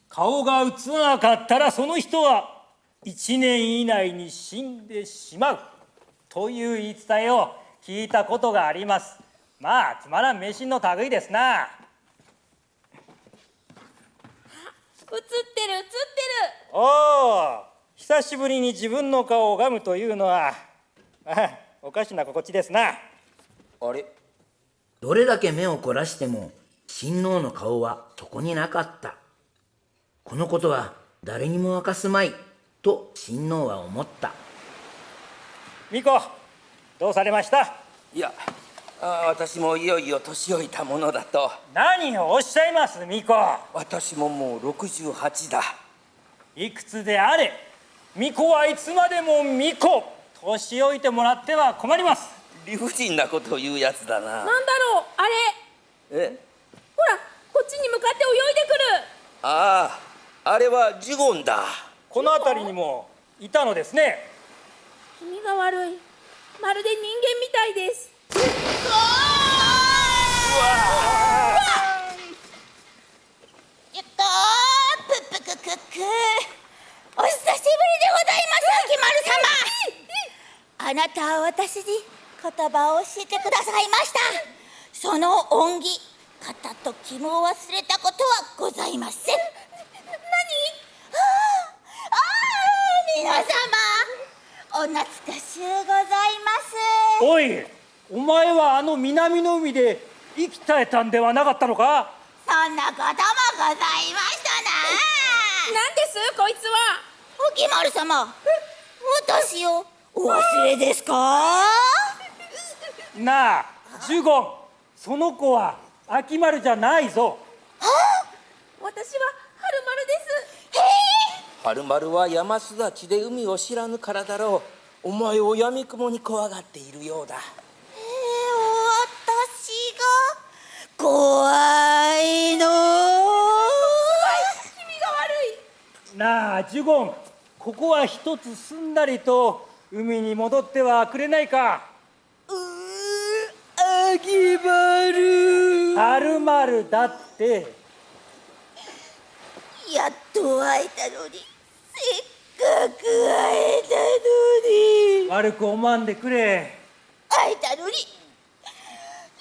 顔が映らなかったら、その人は1年以内に死んでしまうという言い伝えを聞いたことがあります。まあつまらん迷信の類ですな。
映ってる。
おお、久しぶりに自分の顔を拝むというのはおかしな心地ですな。
あれ、
どれだけ目を凝らしても親王の顔は床になかった。このことは誰にも明かすまいと親王は思った。
巫女、どうされました？
いや、私もいよいよ年老いたものだと。
何をおっしゃいます巫女。
私ももう68だ。
いくつであれ巫女はいつまでも巫女。年老いてもらっては困ります。
理不尽なことを言うやつだな。
なんだろう、あれ。
え、
ほら、こっちに向かって泳いでくる。
ああ、あれはジュゴンだ。
この辺りにもいたのですね。
気味が悪い。まるで人間みたいです。
やったー、ぷっぷくくっくお久しぶりでございます、秋丸様。あなたは私に言葉を教えてくださいました。その恩義、肩と肝を忘れたことはございません。皆様、お懐かしゅうございます。
おい、お前はあの南の海で生き絶えたんではなかったのか？
そんなこともございましたな。
なんですこいつは。
秋丸様、私をお忘れですか？
なあ、ジュゴン、その子は秋丸じゃないぞ。
私は春丸です。
春丸は山育ちで海を知らぬからだろう。お前をやみくもに怖がっているようだ。
私が怖いの？
気味が悪い。
なあ、ジュゴン、ここは一つすんなりと海に戻ってはくれないか？
秋丸、
春丸だって。
やっと会えたのに、せっかく会えたのに。
悪く思わんでくれ。
会えたのに、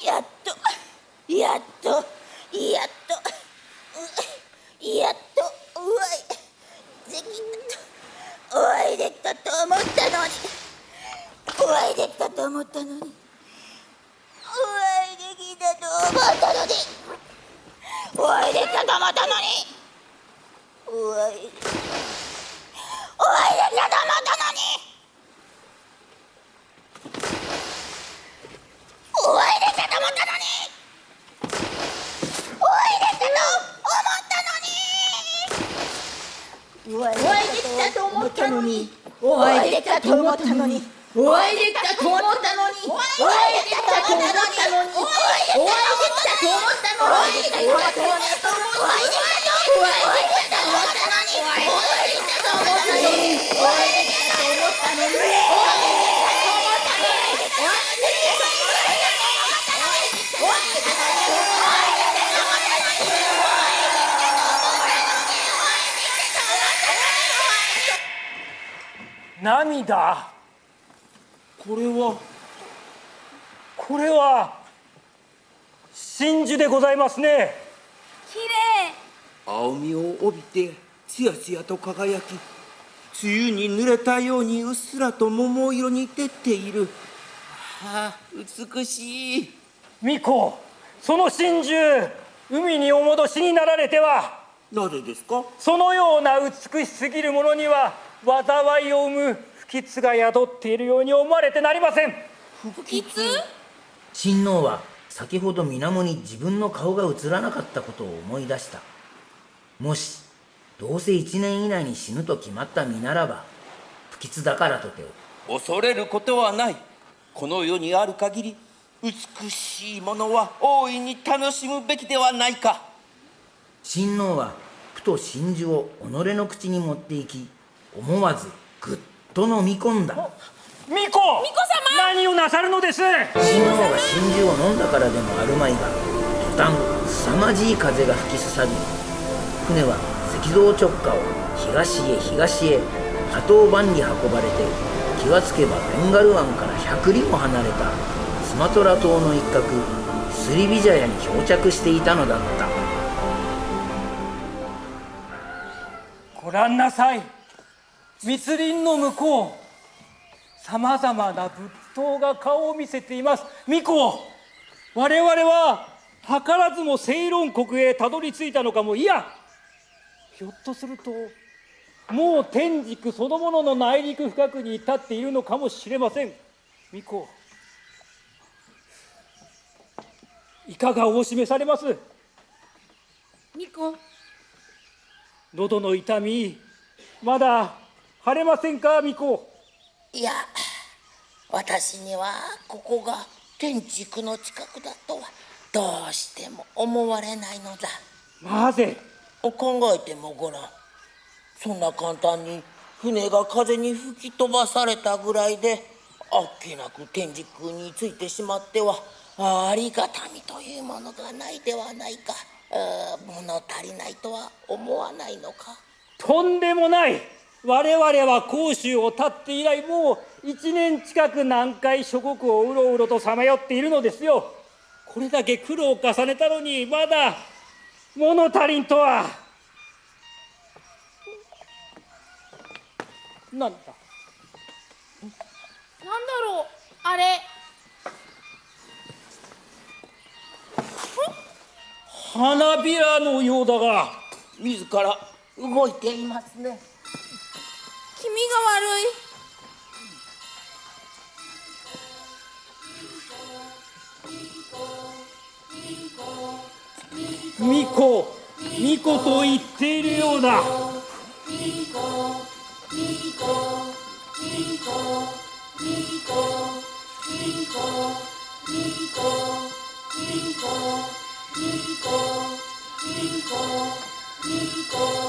やっとお会いできたと思ったのに、お会いできたと思ったのに、
涙。これは真珠でございますね。
きれい。
青みを帯びてつやつやと輝き、梅雨に濡れたようにうっすらと桃色に照っている。はあ、美しい。
巫女、その真珠、海にお戻しになられては。
なぜですか？
そのような美しすぎるものには災いを生む不吉が宿っているように思われてなりません。
不吉？
親王は先ほど水面に自分の顔が映らなかったことを思い出した。もしどうせ1年以内に死ぬと決まった身ならば、不吉だからとて
恐れることはない。この世にある限り美しいものは大いに楽しむべきではないか。
親王はふと真珠を己の口に持っていき、思わずぐっと飲み込んだ。
巫女様、何をなさるのです。
親王が真珠を飲んだからでもあるまいが、途端凄まじい風が吹きすさび、船は石像直下を東へ東へ波頭番に運ばれて、気がつけばベンガル湾から100里も離れたスマトラ島の一角スリビジャヤに漂着していたのだった。
ご覧なさい、密林の向こう、さまざまな仏塔が顔を見せています。巫女、我々は図らずもセイロン国へたどり着いたのかも。いや、ひょっとするともう天竺そのものの内陸深くに立っているのかもしれません。巫女、いかがお示されます？
巫女、
喉の痛みまだ腫れませんか、巫女。
いや、私にはここが天竺の近くだとはどうしても思われないのだ。
なぜ？
考えてもごらん。そんな簡単に船が風に吹き飛ばされたぐらいであっけなく天竺に着いてしまっては、ありがたみというものがないではないか。物足りないとは思わないのか。
とんでもない。我々は甲州を立って以来もう1年近く南海諸国をうろうろとさまよっているのですよ。これだけ苦労を重ねたのにまだ物足りんとは。なんだ、
なんだろう、あれ。
花びらのようだが。
自ら動いていますね。
気味が悪い。
巫女と言っているようだ。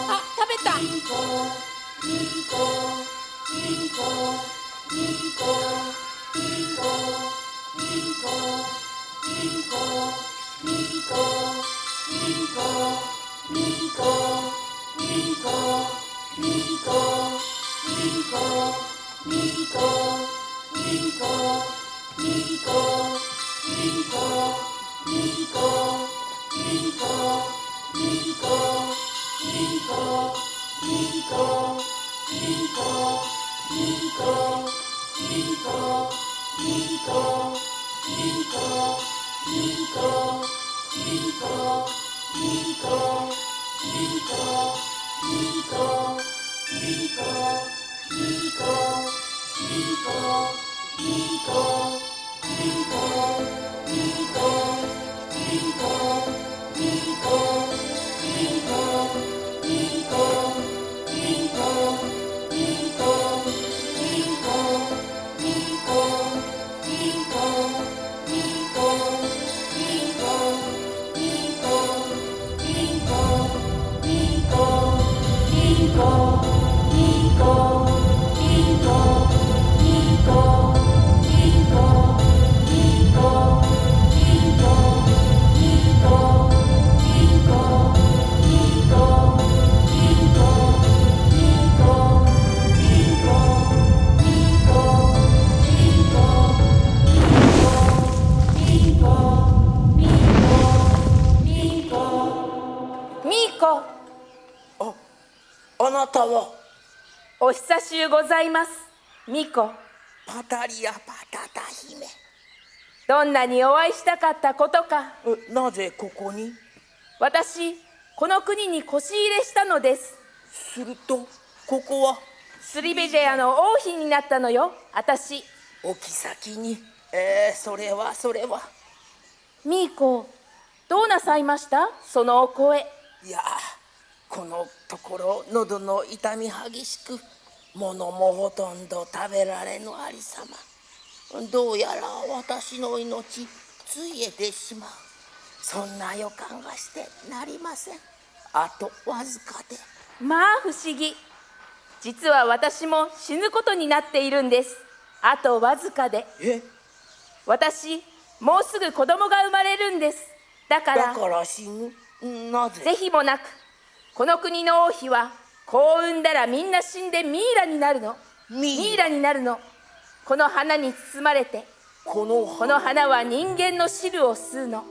あ、食べた。子、
あなたは
お久しゅうございます。ミコ、
パタリアパタタ姫。
どんなにお会いしたかったことか。
なぜここに？
私、この国に越し入れしたのです。
するとここは
スリベジェアの王妃になったのよ、私。
お妃に。それは
ミーコ、どうなさいました？そのお声。
いや、このところ喉の痛み激しく、物もほとんど食べられぬありさま。どうやら私の命ついえてしまう。そんな予感がしてなりません。あとわずかで。
まあ不思議。実は私も死ぬことになっているんです。あとわずかで。私、もうすぐ子供が生まれるんです。だから
死ぬ？なぜ？
是非もなく、この国の王妃は子を産んだらみんな死んでミイラになるの。ミイラになるの。この花に包まれて。この花は人間の汁を吸うの。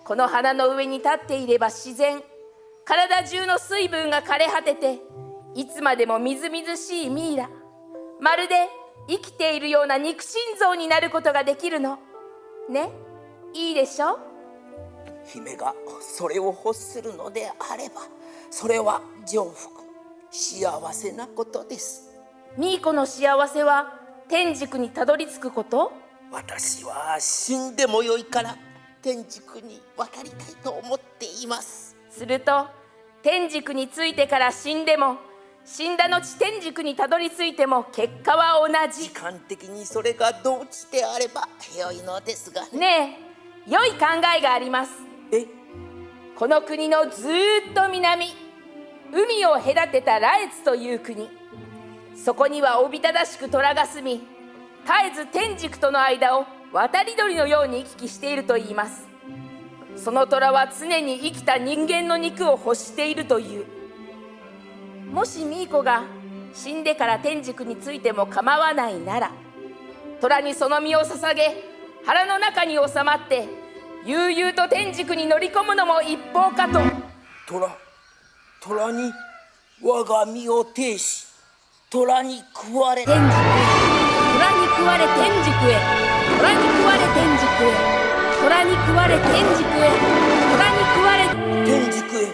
この花の上に立っていれば自然、体中の水分が枯れ果てて、いつまでもみずみずしいミイラ、まるで生きているような肉心臓になることができるのね。いいでしょ？
姫がそれを欲するのであれば、それは上福、幸せなことです。
ミーコの幸せは天竺にたどり着くこと？
私は死んでもよいから天竺に渡りたいと思っています。
すると天竺に着いてから死んでも、死んだ後天竺にたどり着いても結果は同じ。
時間的にそれが同時であれば良いのですが
ねえ、良い考えがあります。この国のずーっと南、海を隔てたラエツという国、そこにはおびただしく虎が住み、絶えず天竺との間を渡り鳥のように行き来しているといいます。その虎は常に生きた人間の肉を欲しているという。もしミーコが死んでから天竺についても構わないなら、虎にその身を捧げ、腹の中に収まって悠々と天竺に乗り込むのも一方かと。
虎に我が身を呈し、虎に食われ
天竺へ、虎に食われ天竺へ、虎に食われ天竺へ、虎に食われ天竺へ、虎に食われ
天竺へ。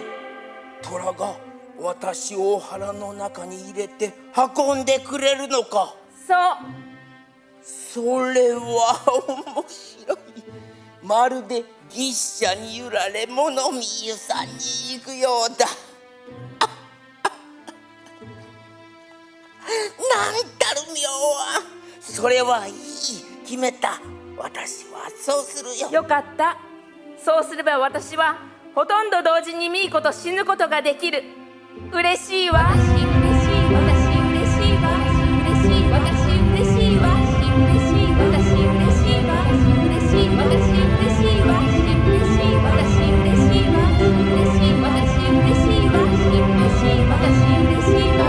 虎が私を腹の中に入れて運んでくれるのか？
そう。
それは面白い。まるで牛車に揺られ物見湯さんに行くようだ。なんたる妙は。それはいい、決めた。私はそうするよ。
よかった。そうすれば私はほとんど同時にミーコと死ぬことができる。嬉しいわ。私嬉しい、私嬉しいわ。私嬉しい、私嬉しいわ。私嬉しい、私嬉しいわ。私嬉しい、私嬉しいわ。私嬉しい、私嬉しいわ。私嬉しい、私嬉しいわ。私嬉しい、私嬉しいわ。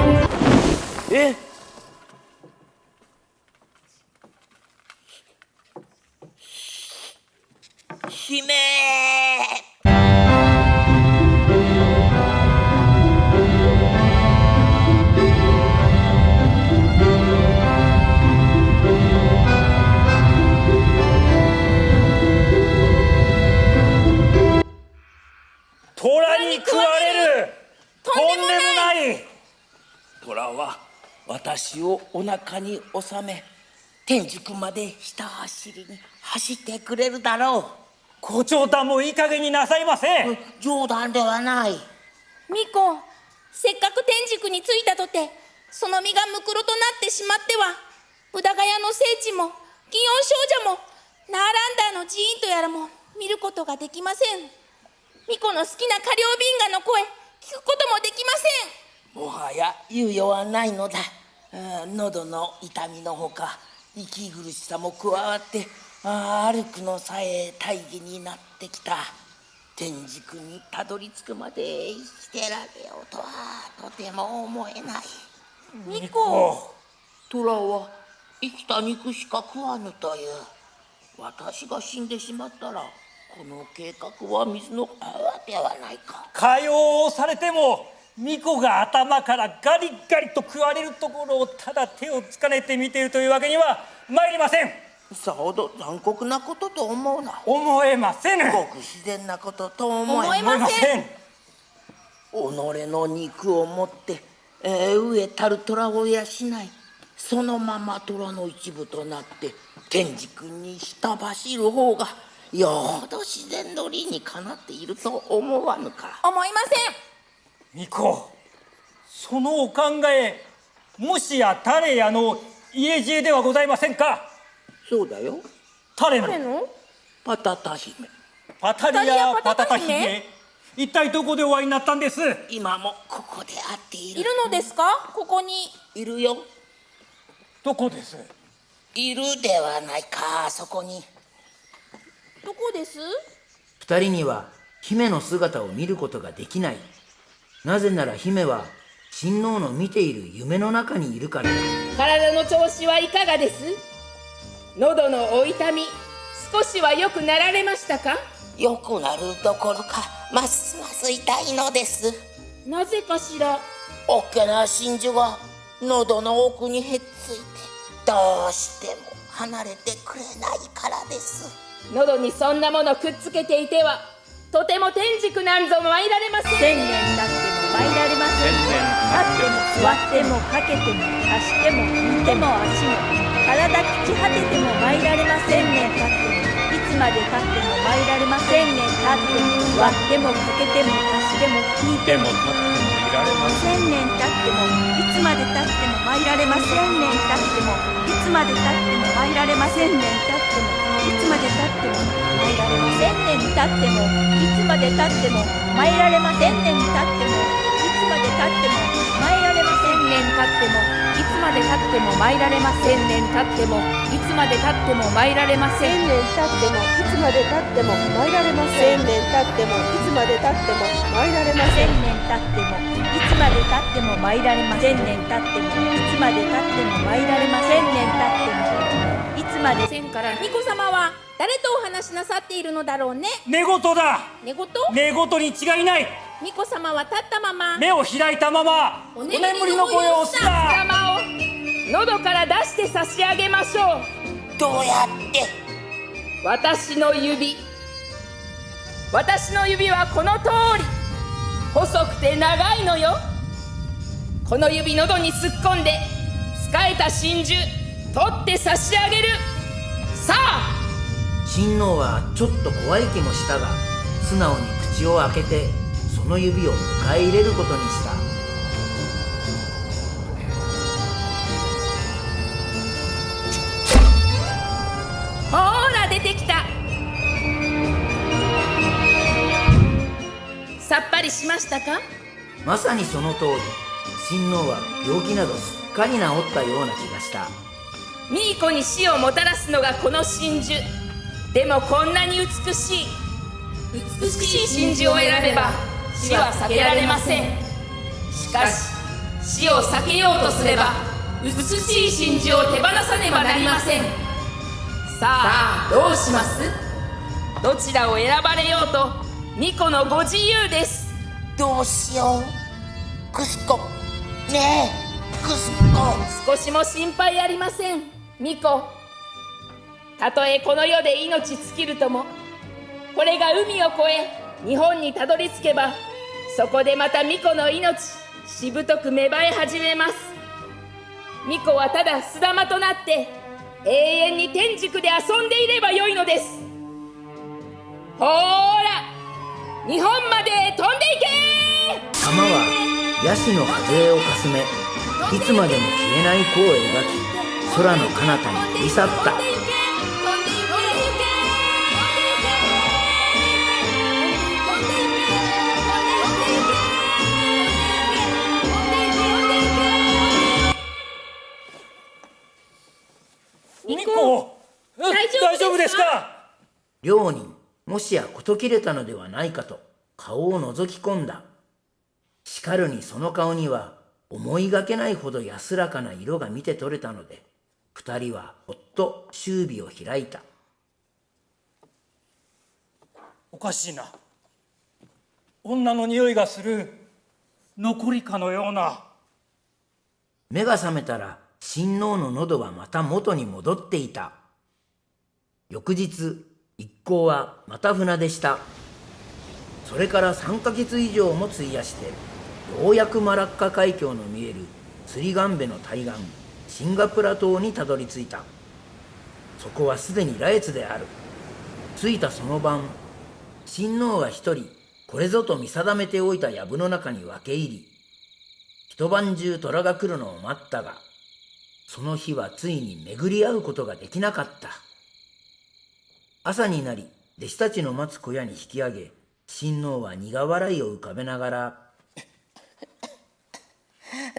姫。
虎に食われる。とんでもない。
虎は私をお腹に収め、天竺までひた走りに走ってくれるだろう。
ご長短もいい加減になさいませ。
冗談ではない。
ミコ、せっかく天竺に着いたとて、その身がむくろとなってしまっては、ブダガヤの聖地も祇園少女もナーランダーの寺院とやらも見ることができません。ミコの好きなカリオビンガの声、聞くこともできません。
もはや猶予はないのだ。喉の痛みのほか息苦しさも加わって歩くのさえ大義になってきた。天竺にたどり着くまで生きてられようとはとても思えない。
ミコ、
虎は生きた肉しか食わぬという。私が死んでしまったらこの計画は水の泡ではないか。
かようされても巫女が頭からガリガリと食われるところをただ手をつかねて見ているというわけには参りません。
さほど残酷なことと思うな。
思えませぬ。
ごく自然なことと思え。
思えません。
己の肉を持って飢えたる虎を養い、そのまま虎の一部となって天竺にひた走る方がよほど自然の理にかなっていると思わぬか。
思いません。
巫女、そのお考え、もしや誰やの家知恵ではございませんか。
そうだよ。
誰の
誰の？
パタタ姫。
パタリア・パタタ姫、一体どこでお会いになったんです？
今もここで会っている。
いるのですか？ここに。
いるよ。
どこです？
いるではないか、そこに。
どこです？
二人には姫の姿を見ることができない。なぜなら姫は親王の見ている夢の中にいるからだ。
体の調子はいかがです？喉のお痛み、少しは良くなられましたか？
よくなるどころか、ますます痛いのです。
なぜかしら。
おっけな真珠が喉の奥にへっついて、どうしても離れてくれないからです。
喉にそんなものくっつけていては、とても天竺なんぞ参られません。
千年経っても参られません。立っても座ってもかけても足しても引いても足も体朽ち果てても参られません。千年経ってもいつまで経っても参られません。千年経っても座ってもかけても足しても引いても千年経ってもいつまで経っても参られません。千年経ってもいつまで経っても参られません。千年経ってもいつまで経っても参られません。千年経ってもいつまで経っても参られません。千年経ってもいつまで経っても参られません。
千年経ってもいつまで経っても参られません。千年経ってもいつまで経っても参られません。
千年経ってもいつまで経っても参られません。千年経ってもいつまで経っても参られません。千年経ってもいつまで経っても参られません。千年経ってもいつまで経っても参られません。千年経ってもいつまで
せんから巫女様は誰とお話しなさっているのだろうね。
寝言だ。
寝言？
寝言に違いない。
巫女様は立ったまま
目を開いたままお眠りの声をした。
玉を喉から出して差し上げましょう。
どうやって？
私の指はこの通り細くて長いのよ。この指喉に突っ込んで使えた真珠取って差し上げる。さあ。
親王はちょっと怖い気もしたが、素直に口を開けてその指を迎え入れることにした。
ほら出てきた。さっぱりしましたか？
まさにその通り、親王は病気などすっかり治ったような気がした。
ミーコに死をもたらすのがこの真珠。でもこんなに美しい真珠を選べば死は避けられません。しかし死を避けようとすれば美しい真珠を手放さねばなりません。さあどうします？どちらを選ばれようと巫女のご自由です。
どうしよう。クスコ、ねえクスコ。
少しも心配ありません巫女。たとえこの世で命尽きるとも、これが海を越え日本にたどり着けば、そこでまた巫女の命しぶとく芽生え始めます。巫女はただ巣玉となって永遠に天竺で遊んでいればよいのです。ほーら日本まで飛んでいけ。
玉はヤシの外れをかすめ、いつまでも消えない弧を描き、空の彼方に飛び去った。
巫女、大丈夫ですか？
両人、もしや事切れたのではないかと顔を覗き込んだ。しかるにその顔には思いがけないほど安らかな色が見て取れたので、二人はほっと首尾を開いた。
おかしいな。女の匂いがする。残りかのような。
目が覚めたら親王の喉はまた元に戻っていた。翌日、一行はまた船出した。それから3ヶ月以上も費やして、ようやくマラッカ海峡の見える釣りガンベの対岸、シンガプラ島にたどり着いた。そこはすでに羅越である。着いたその晩、親王は一人、これぞと見定めておいた藪の中に分け入り、一晩中虎が来るのを待ったが、その日はついに巡り合うことができなかった。朝になり、弟子たちの待つ小屋に引き上げ、親王は苦笑いを浮かべながら、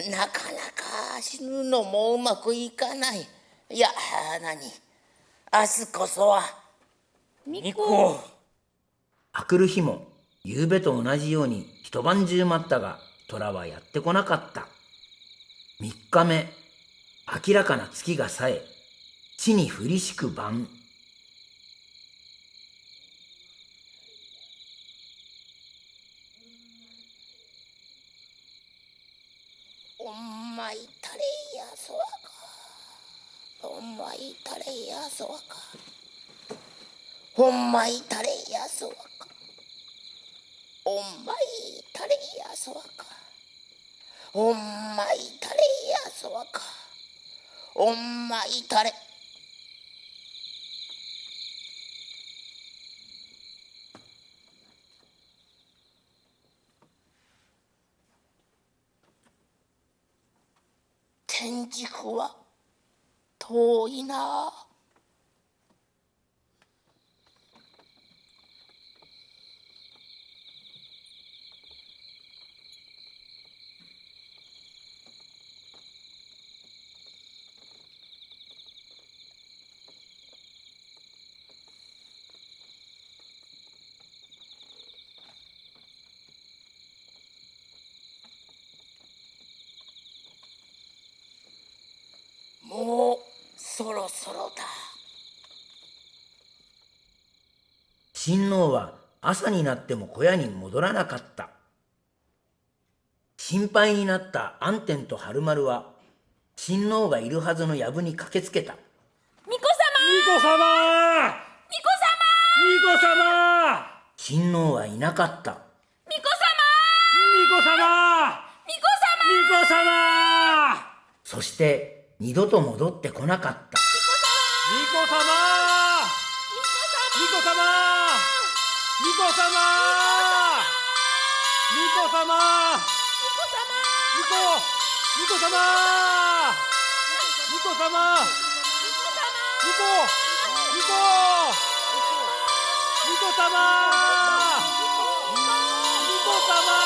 なかなか死ぬのもうまくいかない。いや、明日こそは。
巫女。
明くる日も、夕べと同じように一晩中待ったが、虎はやってこなかった。3日目、明らかな月がさえ、地に降りしく晩。
おんまいたれやそわか。おんまいたれやそわか。おんまいたれやそわか。おんまいたれやそわか。おんまいたれやそわか。おんまいたれ。天竺は遠いな。もうそろそろだ。
親王は朝になっても小屋に戻らなかった。心配になった安天と春丸は、親王がいるはずの藪に駆けつけた。
巫女
巫女様。巫女様。
親王はいなかった。
巫女様。巫女様。
そして二度と戻ってこなかった。
巫女様。巫女様。巫女様。巫女様。巫女。巫女様。巫女様。巫女。巫女。巫女様。巫女様。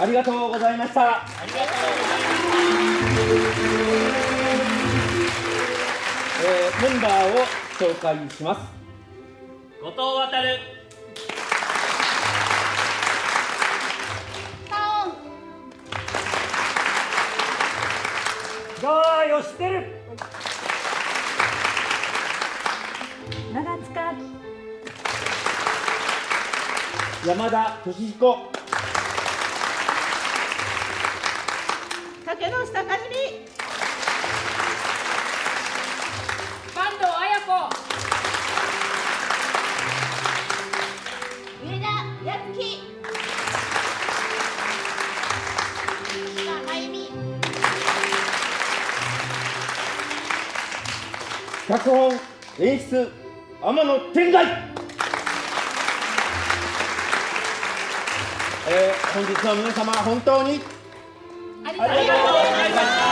ありがとうございました。メンバーを紹介します。
後藤渉、
がよしてる。
長塚
山田俊彦、
竹下和美
坂東綾子、
上田靖樹島真由美
脚本演出天野天外。本日は皆様本当に
ありがとうございました。